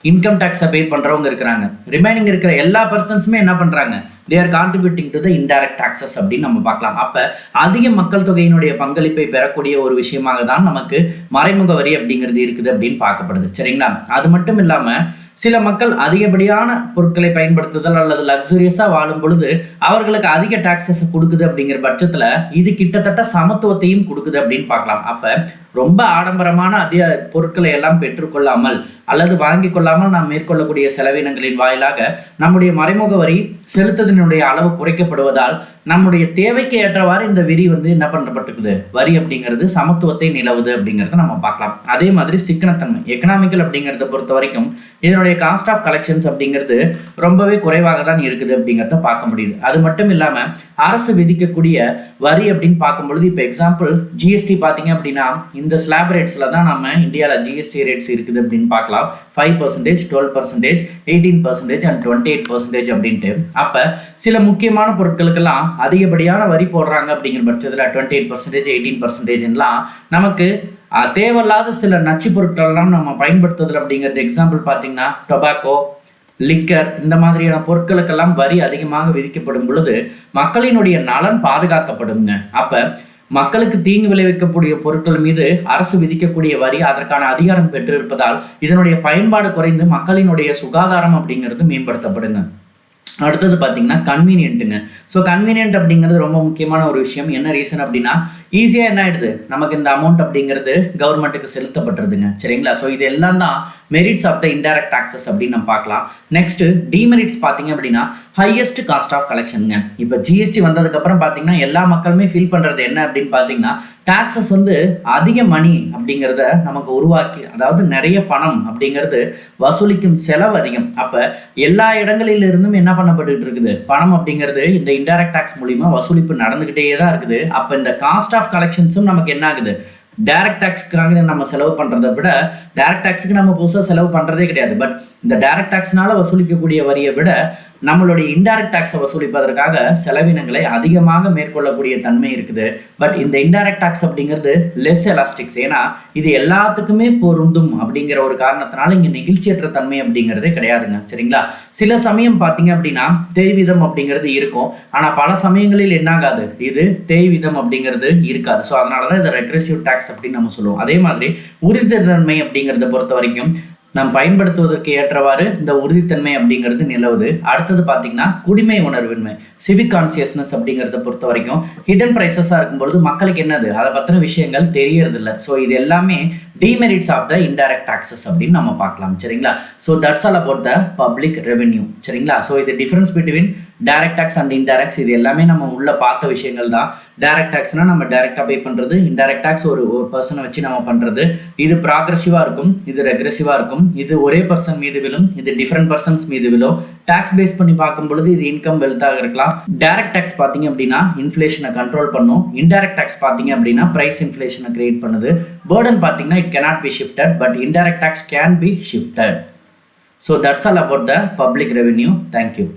இன்கம் டேக்ஸை பே பண்ணுறவங்க இருக்கிறாங்க. ரிமைனிங் இருக்கிற எல்லா பர்சன்ஸுமே என்ன பண்ணுறாங்க, they are contributing to the indirect taxes அப்படின்னு நம்ம பார்க்கலாம். அப்போ அதிக மக்கள் தொகையினுடைய பங்களிப்பை பெறக்கூடிய ஒரு விஷயமாக தான் நமக்கு மறைமுக வரி அப்படிங்கிறது இருக்குது அப்படின்னு பார்க்கப்படுது. சரிங்களா? அது மட்டும் இல்லாமல் சில மக்கள் அதிகப்படியான பொருட்களை பயன்படுத்துதல் அல்லது லக்ஸுரியஸாக வாழும் பொழுது அவர்களுக்கு அதிக டாக்ஸஸ் கொடுக்குது அப்படிங்கிற பட்சத்தில் இது கிட்டத்தட்ட சமத்துவத்தையும் கொடுக்குது அப்படின்னு பார்க்கலாம். அப்போ ரொம்ப ஆடம்பரமான அதிக பொருட்களை எல்லாம் பெற்றுக்கொள்ளாமல் அல்லது வாங்கி கொள்ளாமல் நாம் மேற்கொள்ளக்கூடிய செலவினங்களின் வாயிலாக நம்முடைய மறைமுக வரி செலுத்துவதனுடைய அளவு குறைக்கப்படுவதால் நம்முடைய தேவைக்கு ஏற்றவாறு இந்த வரி என்ன பண்ணப்பட்டிருக்குது, வரி அப்படிங்கிறது சமத்துவத்தை நிலவுது அப்படிங்கிறத நம்ம பார்க்கலாம். அதே மாதிரி சிக்கனத்தன்மை, எக்கனாமிக்கல் அப்படிங்கிறத பொறுத்த வரைக்கும் இதனுடைய காஸ்ட் ஆஃப் கலெக்ஷன்ஸ் அப்படிங்கிறது ரொம்பவே குறைவாக தான் இருக்குது அப்படிங்கிறத பார்க்க முடியுது. அது மட்டும் இல்லாமல் அரசு விதிக்கக்கூடிய வரி அப்படின்னு பார்க்கும்பொழுது இப்போ எக்ஸாம்பிள் ஜிஎஸ்டி பார்த்தீங்க அப்படின்னா இந்த ஸ்லாப் ரேட்ஸில் தான் நம்ம இந்தியாவில் ஜிஎஸ்டி ரேட்ஸ் இருக்குது அப்படின்னு பார்க்கலாம். 5%, 12%, 18% அண்ட் 28% அப்படின்ட்டு. அப்போ சில முக்கியமான பொருட்களுக்கெல்லாம் அதிகப்படியான வரி போடுறாங்க அப்படிங்கிற பட்சத்தில் 28%, 18%லாம் நமக்கு தேவையில்லாத சில நச்சு பொருட்கள்லாம் நம்ம பயன்படுத்துதல் அப்படிங்கிறது எக்ஸாம்பிள் பார்த்தீங்கன்னா டொபாக்கோ, லிக்கர், இந்த மாதிரியான பொருட்களுக்கெல்லாம் வரி அதிகமாக விதிக்கப்படும் பொழுது மக்களினுடைய நலன் பாதுகாக்கப்படுங்க. அப்போ மக்களுக்கு தீங்கு விளைவிக்கக்கூடிய பொருட்கள் மீது அரசு விதிக்கக்கூடிய வரி அதற்கான அதிகாரம் பெற்றிருப்பதால் இதனுடைய பயன்பாடு குறைந்து மக்களினுடைய சுகாதாரம் அப்படிங்கிறது மேம்படுத்தப்படுங்க. அடுத்தது பார்த்தீங்கன்னா கன்வீனியன்ட்டுங்க. ஸோ கன்வீனியன்ட் அப்படிங்கிறது ரொம்ப முக்கியமான ஒரு விஷயம். என்ன ரீசன் அப்படின்னா ஈஸியாக என்ன ஆயிடுது, நமக்கு இந்த அமௌண்ட் அப்படிங்கிறது கவர்மெண்ட்டுக்கு செலுத்தப்பட்டுருதுங்க. சரிங்களா? ஸோ இது எல்லாம் தான் merits of the indirect taxes அப்படின்னு நம்ம பார்க்கலாம். நெக்ஸ்ட் டிமெரிட்ஸ் பார்த்தீங்க அப்படின்னா ஹையஸ்ட் காஸ்ட் ஆஃப் கலெக்ஷனுங்க. இப்போ ஜிஎஸ்டி வந்ததுக்கப்புறம் பார்த்தீங்கன்னா எல்லா மக்களுமே ஃபீல் பண்ணுறது என்ன அப்படின்னு பார்த்தீங்கன்னா டாக்ஸஸ் அதிக மணி அப்படிங்கிறத நமக்கு உருவாக்கி, அதாவது நிறைய பணம் அப்படிங்கிறது வசூலிக்கும் செலவு அதிகம். அப்போ எல்லா இடங்களிலிருந்தும் என்ன பண்ணப்பட்டு இருக்குது, பணம் அப்படிங்கிறது இந்த இன்டைரக்ட் டாக்ஸ் மூலிமா வசூலிப்பு நடந்துகிட்டே தான் இருக்குது. அப்போ இந்த காஸ்ட் ஆஃப் கலெக்ஷன்ஸும் நமக்கு என்ன ஆகுது, டைரக்ட் டாக்ஸ்க்காக நம்ம செலவு பண்ணுறதை விட டைரக்ட் டாக்ஸுக்கு நம்ம புதுசாக செலவு பண்ணுறதே கிடையாது. பட் இந்த டைரக்ட் டாக்ஸ்னால வசூலிக்கக்கூடிய வரியை விட நம்மளுடைய இன்டைரக்ட் டாக்ஸை வசூலிப்பதற்காக செலவினங்களை அதிகமாக மேற்கொள்ளக்கூடிய தன்மை இருக்குது. பட் இந்த இன்டைரக்ட் டாக்ஸ் அப்படிங்கிறது லெஸ் எலாஸ்டிக்ஸ். ஏன்னா இது எல்லாத்துக்குமே பொருந்தும் அப்படிங்கிற ஒரு காரணத்தினால இங்கே நெகிழ்ச்சியற்ற தன்மை அப்படிங்கிறதே கிடையாதுங்க. சரிங்களா? சில சமயம் பார்த்தீங்க அப்படின்னா தேய்விதம் அப்படிங்கிறது இருக்கும். ஆனால் பல சமயங்களில் என்னாகாது, இது தேய்விதம் அப்படிங்கிறது இருக்காது. ஸோ அதனால தான் இதை ரெக்ரெசிவ் டாக்ஸ் அப்படின்னு நம்ம சொல்லுவோம். அதே மாதிரி உறுதித்தன்மை அப்படிங்கிறத பொறுத்த வரைக்கும் நாம் பயன்படுத்துவதற்கு ஏற்றவாறு இந்த உறுதித்தன்மை அப்படிங்கிறது நிலவுது. அடுத்தது பார்த்தீங்கன்னா குடிமை உணர்வின்மை, சிவிக் கான்சியஸ்னஸ் அப்படிங்கிறத பொறுத்த வரைக்கும் ஹிடன் ப்ரைஸஸாக இருக்கும்பொழுது மக்களுக்கு என்னது அதை பற்றின விஷயங்கள் தெரியறதில்ல. ஸோ இது எல்லாமே demerits of the indirect taxes அப்படின்னு நம்ம பார்க்கலாம். சரிங்களா? So that's all about the public revenue. சரிங்களா? ஸோ இது difference between direct tax and indirects. இது எல்லாமே நம்ம உள்ள பார்த்த விஷயங்கள் தான். டைரக்ட் டாக்ஸ்னா நம்ம டைரக்டாக பே பண்ணுறது, இன்டைரக்ட் டாக்ஸ் ஒரு பர்சனை வச்சு நம்ம பண்ணுறது. இது ப்ராக்ரெசிவாக இருக்கும், இது ரெக்ரெசிவாக இருக்கும். இது ஒரே பர்சன் மீது விழும், இது டிஃப்ரெண்ட் பர்சன்ஸ் மீது விழும். டாக்ஸ் பேஸ் பண்ணி பார்க்கும் பொழுது இது இன்கம் வெல்த்தாக இருக்கலாம். டைரக்ட் டாக்ஸ் பார்த்தீங்க அப்படின்னா இன்ஃப்ளேஷனை கண்ட்ரோல் பண்ணும். இன்டைரக்ட் டாக்ஸ் பார்த்தீங்க அப்படின்னா பிரைஸ் இன்ஃப்ளேஷனை கிரியேட் பண்ணுது. பர்டன் பார்த்தீங்கன்னா it cannot be shifted, but indirect tax can be shifted. So that's all about the public revenue. Thank you.